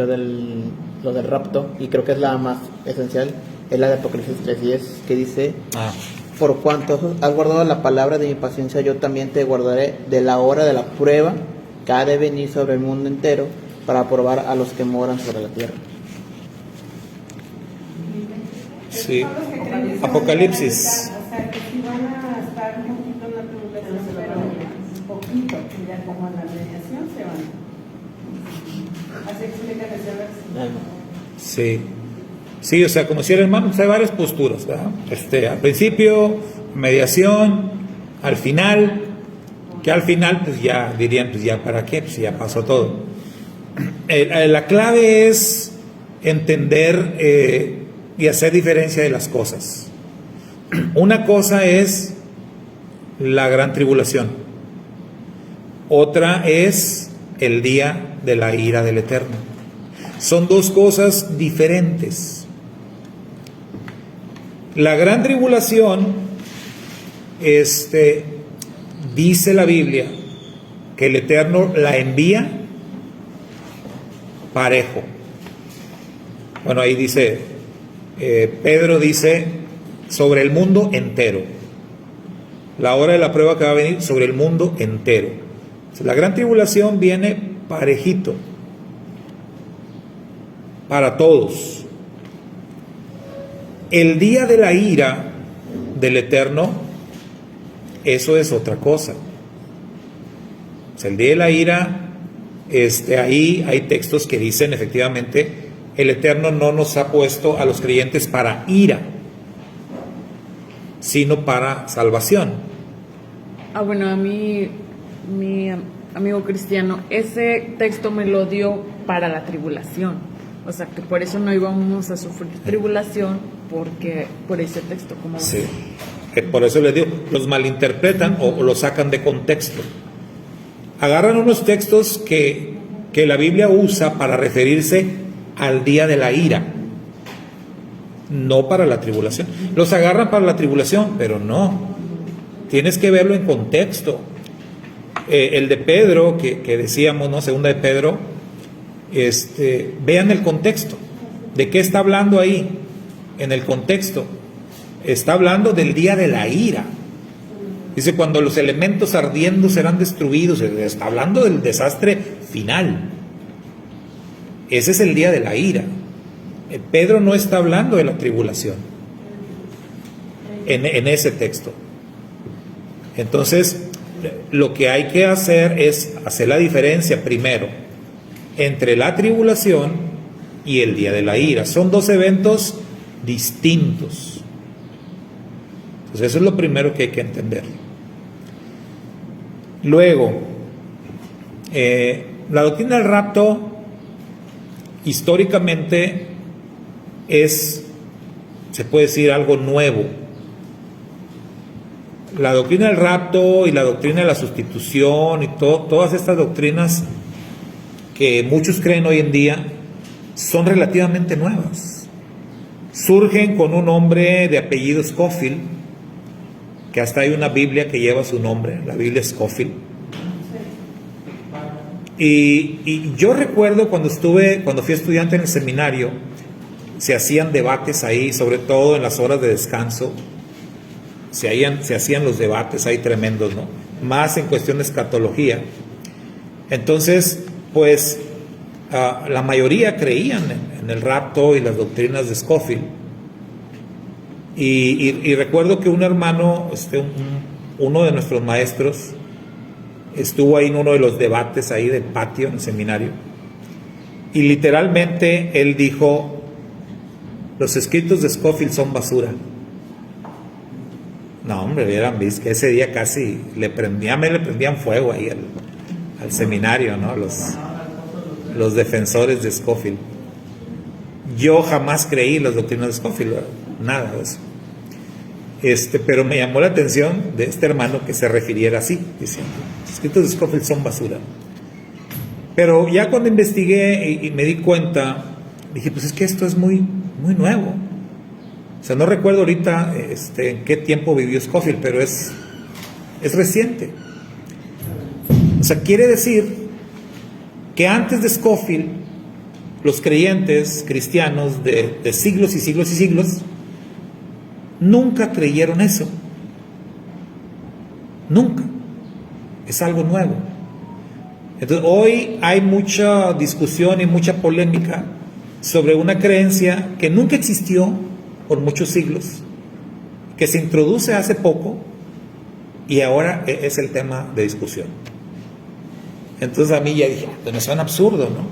del rapto, y creo que es la más esencial, es la de Apocalipsis 3:10, que dice: por cuanto has guardado la palabra de mi paciencia, yo también te guardaré de la hora de la prueba que ha de venir sobre el mundo entero para probar a los que moran sobre la tierra. Sí. Apocalipsis. O sea, que si van a estar un poquito en la tribulación, pero poquito, que ya como en la mediación se van. Así explica ese verso. Sí. Sí, o sea, como decía el hermano, pues hay varias posturas, ¿verdad? Al principio, mediación, al final, que al final, pues ya dirían, pues ya para qué, pues ya pasó todo. La clave es entender y hacer diferencia de las cosas. Una cosa es la gran tribulación, otra es el día de la ira del Eterno. Son dos cosas diferentes. La gran tribulación, dice la Biblia que el Eterno la envía parejo. Bueno, ahí dice, Pedro dice, sobre el mundo entero. La hora de la prueba que va a venir sobre el mundo entero. La gran tribulación viene parejito para todos. El día de la ira del Eterno, eso es otra cosa. O sea, el día de la ira, ahí hay textos que dicen efectivamente, el Eterno no nos ha puesto a los creyentes para ira, sino para salvación. Bueno, a mí, mi amigo cristiano, ese texto me lo dio para la tribulación. O sea, que por eso no íbamos a sufrir tribulación, porque por ese texto, como sí, por eso les digo, los malinterpretan o los sacan de contexto. Agarran unos textos que la Biblia usa para referirse al día de la ira, no para la tribulación. Los agarran para la tribulación, pero no. Tienes que verlo en contexto. El de Pedro, que decíamos, ¿no? Segunda de Pedro, vean el contexto. ¿De qué está hablando ahí? En el contexto está hablando del día de la ira. Dice, cuando los elementos ardiendo serán destruidos. Está hablando del desastre final. Ese es el día de la ira. Pedro no está hablando de la tribulación en ese texto. Entonces, lo que hay que hacer es hacer la diferencia primero entre la tribulación y el día de la ira. Son dos eventos distintos. Entonces, eso es lo primero que hay que entender. Luego, la doctrina del rapto históricamente es, se puede decir, algo nuevo. La doctrina del rapto y la doctrina de la sustitución y todas estas doctrinas que muchos creen hoy en día son relativamente nuevas. Surgen con un hombre de apellido Scofield, que hasta hay una Biblia que lleva su nombre, la Biblia Scofield. Y yo recuerdo cuando fui estudiante en el seminario, se hacían debates ahí, sobre todo en las horas de descanso. Se hacían los debates ahí tremendos, ¿no? Más en cuestión de escatología. Entonces, pues, la mayoría creían en el rapto y las doctrinas de Scofield. Y recuerdo que un hermano, uno de nuestros maestros, estuvo ahí en uno de los debates ahí del patio en el seminario. Y literalmente él dijo: los escritos de Scofield son basura. No, hombre, vieran, vis que ese día casi le prendían fuego ahí al seminario, ¿no? Los defensores de Scofield. Yo jamás creí las doctrinas de Scofield, nada de eso. Pero me llamó la atención de este hermano que se refiriera así, diciendo: los escritos de Scofield son basura. Pero ya cuando investigué y me di cuenta, dije, pues es que esto es muy, muy nuevo. O sea, no recuerdo ahorita en qué tiempo vivió Scofield, pero es reciente. O sea, quiere decir que antes de Scofield, los creyentes cristianos de siglos y siglos y siglos nunca creyeron eso. Nunca. Es algo nuevo. Entonces, hoy hay mucha discusión y mucha polémica sobre una creencia que nunca existió por muchos siglos, que se introduce hace poco y ahora es el tema de discusión. Entonces a mí ya dije, pues me suena absurdo, ¿no?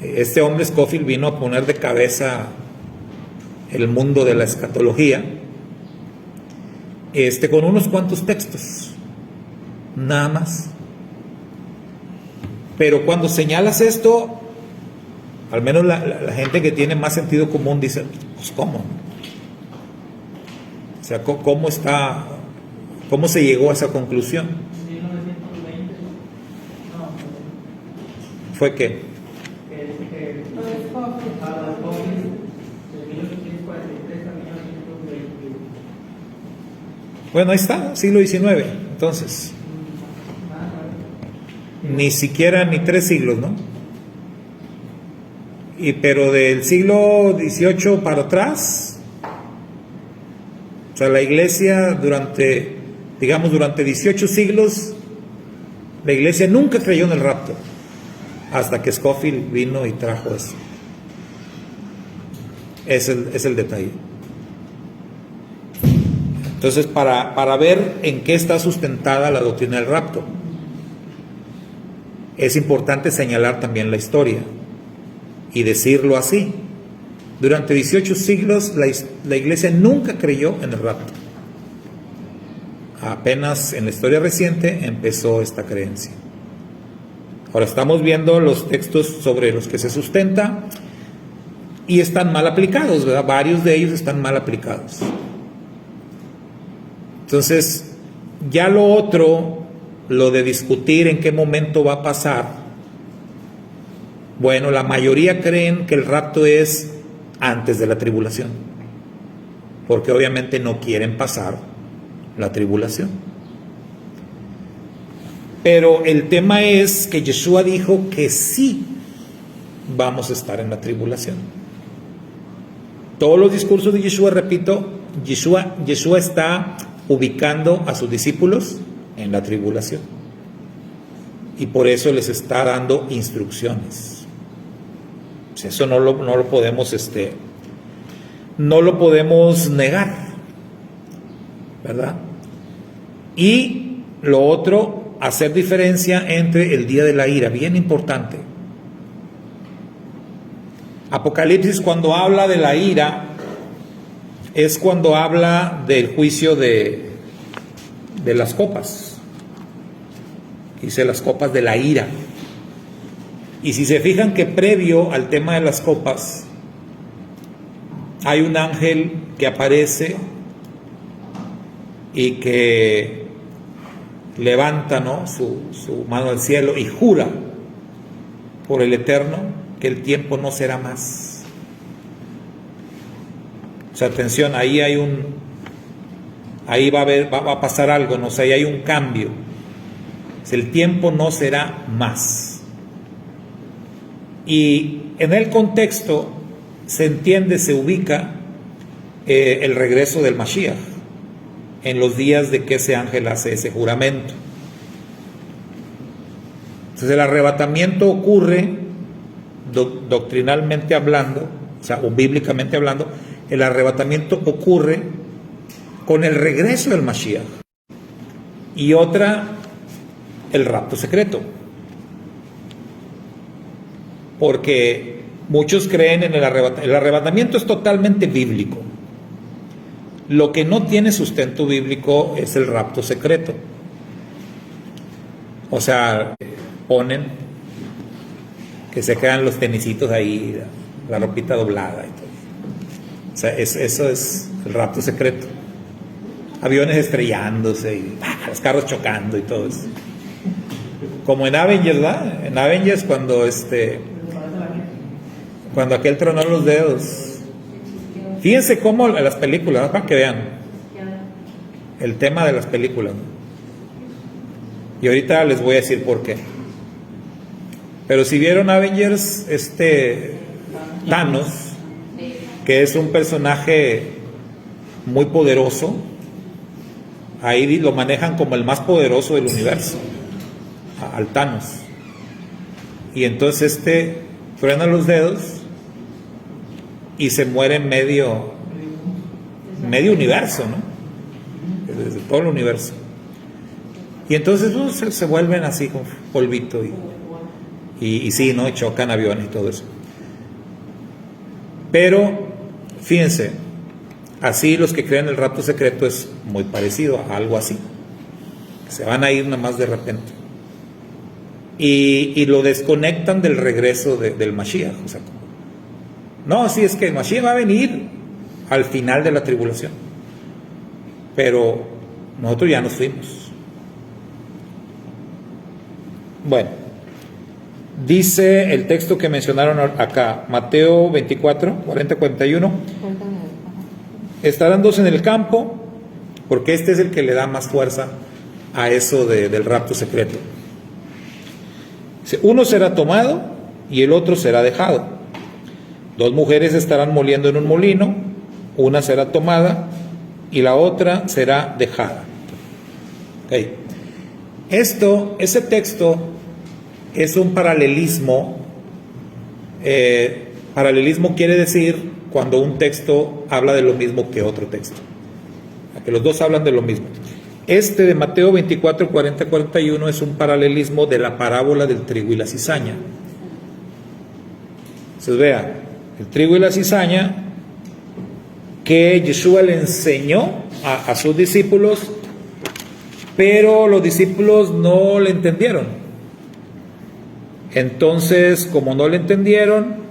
Este hombre Scofield vino a poner de cabeza el mundo de la escatología, con unos cuantos textos, nada más. Pero cuando señalas esto, al menos la gente que tiene más sentido común dice, pues ¿cómo? O sea, ¿cómo se llegó a esa conclusión? 1920. No. ¿Fue qué? Que dice que a los Scofield de 1843 a 1921. Bueno, ahí está, siglo XIX, entonces. Ni siquiera ni 3 siglos, ¿no? Pero del siglo XVIII para atrás, o sea, la iglesia durante 18 siglos, la iglesia nunca creyó en el rapto, hasta que Scofield vino y trajo eso. Es el detalle. Entonces, para ver en qué está sustentada la doctrina del rapto, es importante señalar también la historia y decirlo así. Durante 18 siglos la iglesia nunca creyó en el rapto. Apenas en la historia reciente empezó esta creencia. Ahora estamos viendo los textos sobre los que se sustenta y están mal aplicados, ¿verdad? Varios de ellos están mal aplicados. Entonces, ya lo otro, lo de discutir en qué momento va a pasar, bueno, la mayoría creen que el rapto es antes de la tribulación, porque obviamente no quieren pasar la tribulación. Pero el tema es que Yeshua dijo que sí vamos a estar en la tribulación. Todos los discursos de Yeshua, repito, Yeshua está ubicando a sus discípulos en la tribulación, y por eso les está dando instrucciones. O sea, eso no lo podemos negar, ¿verdad? Y lo otro, hacer diferencia entre el día de la ira, bien importante. Apocalipsis, cuando habla de la ira, es cuando habla del juicio de las copas. Dice las copas de la ira. Y si se fijan que previo al tema de las copas, hay un ángel que aparece y que levanta, ¿no?, su mano al cielo y jura por el Eterno que el tiempo no será más. O sea, atención, ahí va a pasar algo, ¿no? O sea, ahí hay un cambio. El tiempo no será más. Y en el contexto se entiende, se ubica el regreso del Mashiach en los días de que ese ángel hace ese juramento. Entonces el arrebatamiento ocurre doctrinalmente hablando, o sea, o bíblicamente hablando, el arrebatamiento ocurre con el regreso del Mashiach. Y otra, el rapto secreto. Porque muchos creen en el arrebatamiento. El arrebatamiento es totalmente bíblico. Lo que no tiene sustento bíblico es el rapto secreto. O sea, ponen que se quedan los tenisitos ahí, la ropita doblada y todo. O sea, eso es el rapto secreto. Aviones estrellándose y los carros chocando y todo eso. Como en Avengers, ¿verdad? En Avengers cuando aquel tronó los dedos. Fíjense cómo las películas, ¿no?, para que vean el tema de las películas, ¿no? Y ahorita les voy a decir por qué. Pero si vieron Avengers, Thanos, que es un personaje muy poderoso, ahí lo manejan como el más poderoso del universo, al Thanos. Y entonces frena los dedos y se muere medio universo, ¿no? Desde todo el universo. Y entonces se vuelven así con polvito y sí, ¿no? Y chocan aviones y todo eso. Pero fíjense, así los que creen el rapto secreto es muy parecido a algo así. Se van a ir nada más de repente. Y lo desconectan del regreso del Mashiach. O sea, no, sí, es que el Mashiach va a venir al final de la tribulación. Pero nosotros ya nos fuimos. Bueno, dice el texto que mencionaron acá, Mateo 24, 40-41. Estarán dos en el campo, porque este es el que le da más fuerza a eso del rapto secreto. Uno será tomado y el otro será dejado. Dos mujeres estarán moliendo en un molino, una será tomada y la otra será dejada. Okay. Ese texto es un paralelismo. Paralelismo quiere decir cuando un texto habla de lo mismo que otro texto, que los dos hablan de lo mismo. De Mateo 24, 40-41 es un paralelismo de la parábola del trigo y la cizaña. Entonces vean, el trigo y la cizaña que Yeshua le enseñó a sus discípulos, pero los discípulos no le entendieron. Entonces, como no le entendieron,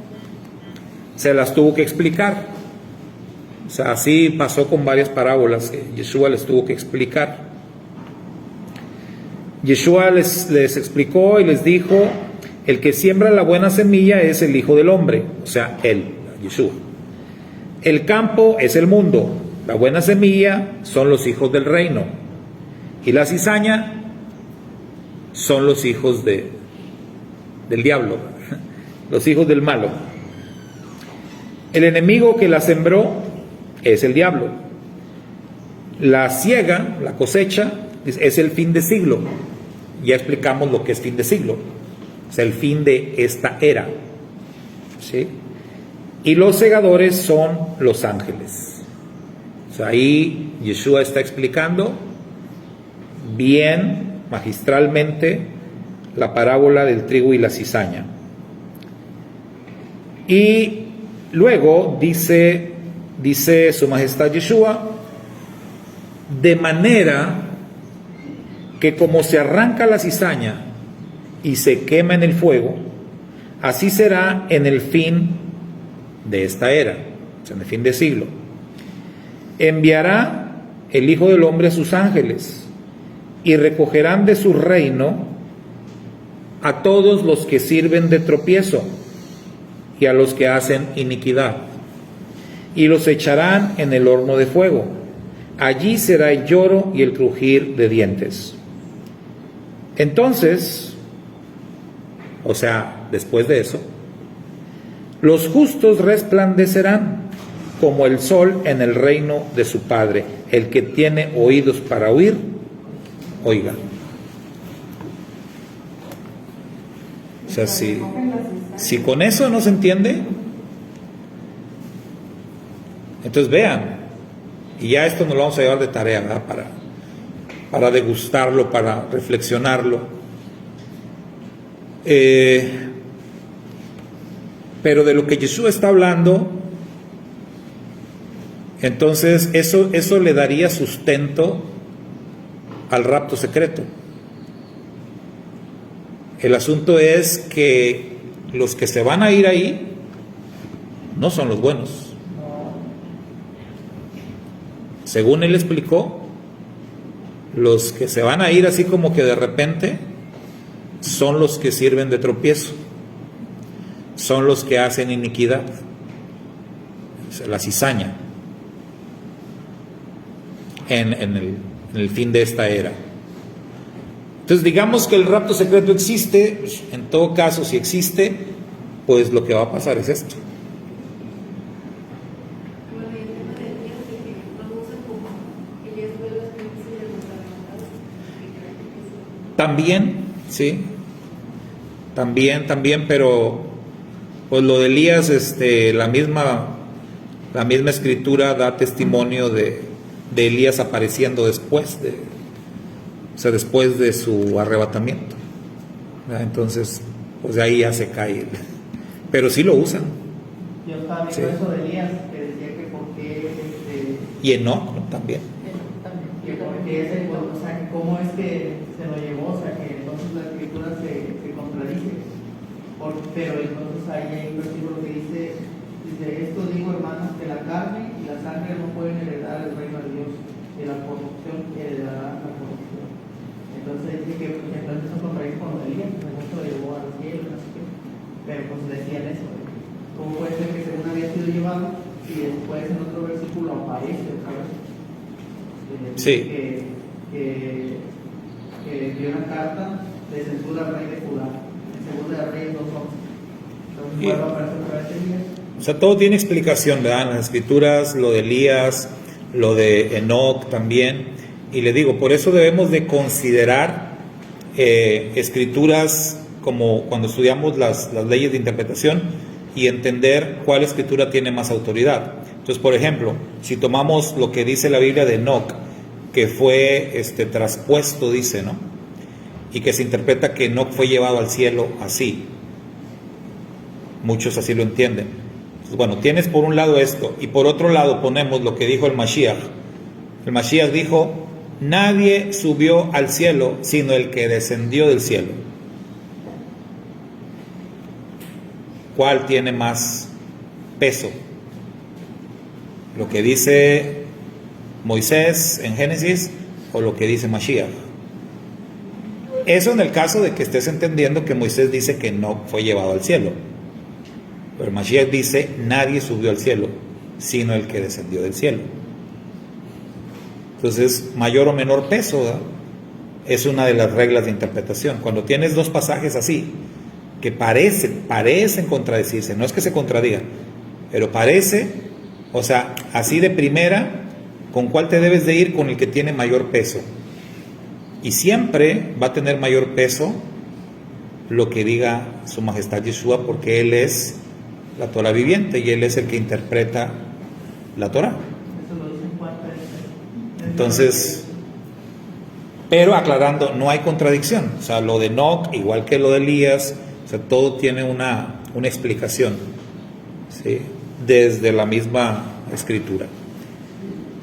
se las tuvo que explicar. O sea, así pasó con varias parábolas que Yeshua les tuvo que explicar. Yeshua les explicó y les dijo: el que siembra la buena semilla es el Hijo del Hombre, o sea, él, Yeshua. El campo es el mundo, la buena semilla son los hijos del reino, y la cizaña son los hijos del diablo, los hijos del malo. El enemigo que la sembró es el diablo. La siega, la cosecha, es el fin de siglo. Ya explicamos lo que es fin de siglo. Es el fin de esta era. ¿Sí? Y los segadores son los ángeles. O sea, ahí Yeshua está explicando bien magistralmente la parábola del trigo y la cizaña. Y luego dice Su Majestad Yeshua, de manera que como se arranca la cizaña y se quema en el fuego, así será en el fin de esta era, o sea, en el fin de siglo. Enviará el Hijo del Hombre a sus ángeles y recogerán de su reino a todos los que sirven de tropiezo y a los que hacen iniquidad, y los echarán en el horno de fuego. Allí será el lloro y el crujir de dientes. Entonces, o sea, después de eso, los justos resplandecerán como el sol en el reino de su Padre. El que tiene oídos para oír, oiga. O sea, si con eso no se entiende, entonces vean, y ya esto nos lo vamos a llevar de tarea, ¿verdad? Para degustarlo, para reflexionarlo. Pero de lo que Jesús está hablando, entonces eso le daría sustento al rapto secreto. El asunto es que los que se van a ir ahí no son los buenos. Según él explicó, los que se van a ir así como que de repente son los que sirven de tropiezo, son los que hacen iniquidad, la cizaña en el fin de esta era. Entonces, digamos que el rapto secreto existe, pues, en todo caso, si existe, pues lo que va a pasar es esto. También, sí, también, pero pues lo de Elías, la misma escritura da testimonio de Elías apareciendo después de su arrebatamiento, ¿verdad? Entonces, pues de ahí ya se cae, pero sí lo usan. Yo estaba viendo eso de Elías, que decía que por qué y Enoc, ¿no? También. Que porque ese, o sea, que cómo es que se lo llevó, o sea, que entonces la escritura se contradice. Pero entonces ahí hay un versículo que dice, esto digo, hermanos, que la carne y la sangre no pueden heredar el reino de Dios, y la corrupción heredará la corrupción. Entonces dice que entonces eso contradice con lo de Elías, que no se lo llevó al cielo, no sé qué. Pero pues decían eso, ¿cómo puede ser que según había sido llevado y después en otro versículo aparece otra vez? Sí. Que dio una carta de censura al rey de Judá, en 2 de Reyes 2:11. Entonces vuelve a aparecer otra vez Elías. O sea, todo tiene explicación, ¿verdad? En las escrituras, lo de Elías, lo de Enoc también. Y le digo, por eso debemos de considerar escrituras como cuando estudiamos las leyes de interpretación y entender cuál escritura tiene más autoridad. Entonces, por ejemplo, si tomamos lo que dice la Biblia de Enoc, que fue traspuesto, dice, ¿no? Y que se interpreta que Enoc fue llevado al cielo así. Muchos así lo entienden. Entonces, bueno, tienes por un lado esto, y por otro lado ponemos lo que dijo el Mashiach. El Mashiach dijo, nadie subió al cielo, sino el que descendió del cielo. ¿Cuál tiene más peso? ¿Lo que dice Moisés en Génesis o lo que dice Mashiach? Eso en el caso de que estés entendiendo que Moisés dice que no fue llevado al cielo. Pero Mashiach dice, nadie subió al cielo, sino el que descendió del cielo. Entonces, mayor o menor peso, ¿verdad? Es una de las reglas de interpretación. Cuando tienes dos pasajes así, que parecen contradecirse, no es que se contradigan, pero parece, o sea, así de primera, ¿con cuál te debes de ir? Con el que tiene mayor peso. Y siempre va a tener mayor peso lo que diga Su Majestad Yeshua, porque Él es la Torah viviente y Él es el que interpreta la Torah. Eso lo dice en Juan 3. Entonces, pero aclarando, no hay contradicción. O sea, lo de Enoc, igual que lo de Elías, o sea, todo tiene una explicación, ¿sí? Desde la misma escritura.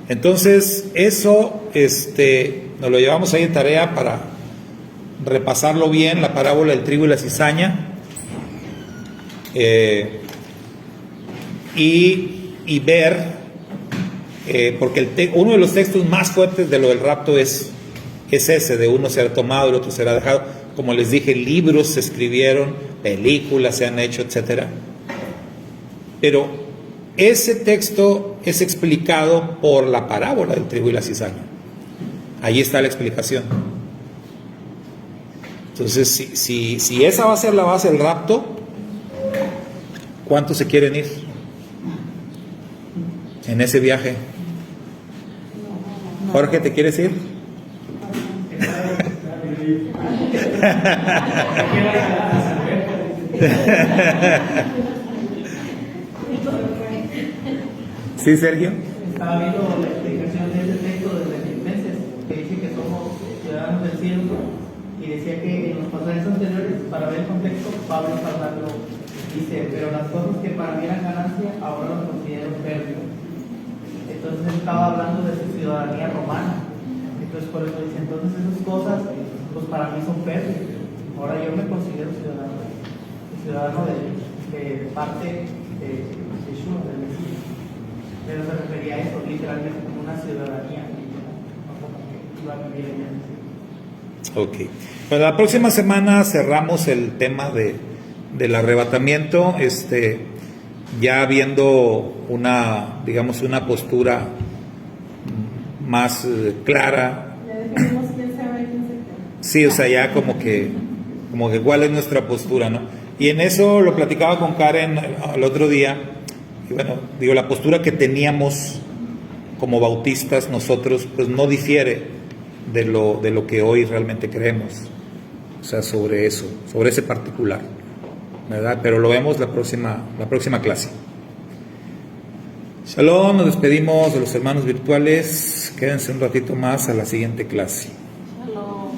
Entonces, eso nos lo llevamos ahí de tarea para repasarlo bien, la parábola del trigo y la cizaña, y ver, porque uno de los textos más fuertes de lo del rapto es ese, de uno será tomado, el otro será dejado. Como les dije, libros se escribieron, películas se han hecho, etcétera. Pero ese texto es explicado por la parábola del trigo y la cizaña. Ahí está la explicación. Entonces, si esa va a ser la base del rapto, ¿cuántos se quieren ir en ese viaje? Jorge, ¿te quieres ir? ¿Sí, Sergio? Estaba viendo la explicación de ese texto de los Filipenses, que dice que somos ciudadanos del cielo, y decía que en los pasajes anteriores, para ver el contexto, Pablo está hablando, dice, pero las cosas que para mí eran ganancia, ahora las considero pérdida. Entonces estaba hablando de su ciudadanía romana. Entonces por eso dice, entonces esas cosas, pues para mí son pérdida. Ahora yo me considero ciudadano de parte de Yeshua, del Mesías. Pero se refería a eso literalmente como una ciudadanía, no como que iba a vivir allá. Ok. Bueno, la próxima semana cerramos el tema del arrebatamiento, ya viendo una postura más clara. Ya definimos quién se va y quién se queda. Sí, o sea, ya como que cuál es nuestra postura, ¿no? Y en eso lo platicaba con Karen el otro día. Y bueno, digo, la postura que teníamos como bautistas nosotros, pues no difiere de lo que hoy realmente creemos. O sea, sobre eso, sobre ese particular, ¿verdad? Pero lo vemos la próxima clase. Shalom, nos despedimos de los hermanos virtuales. Quédense un ratito más a la siguiente clase. Shalom.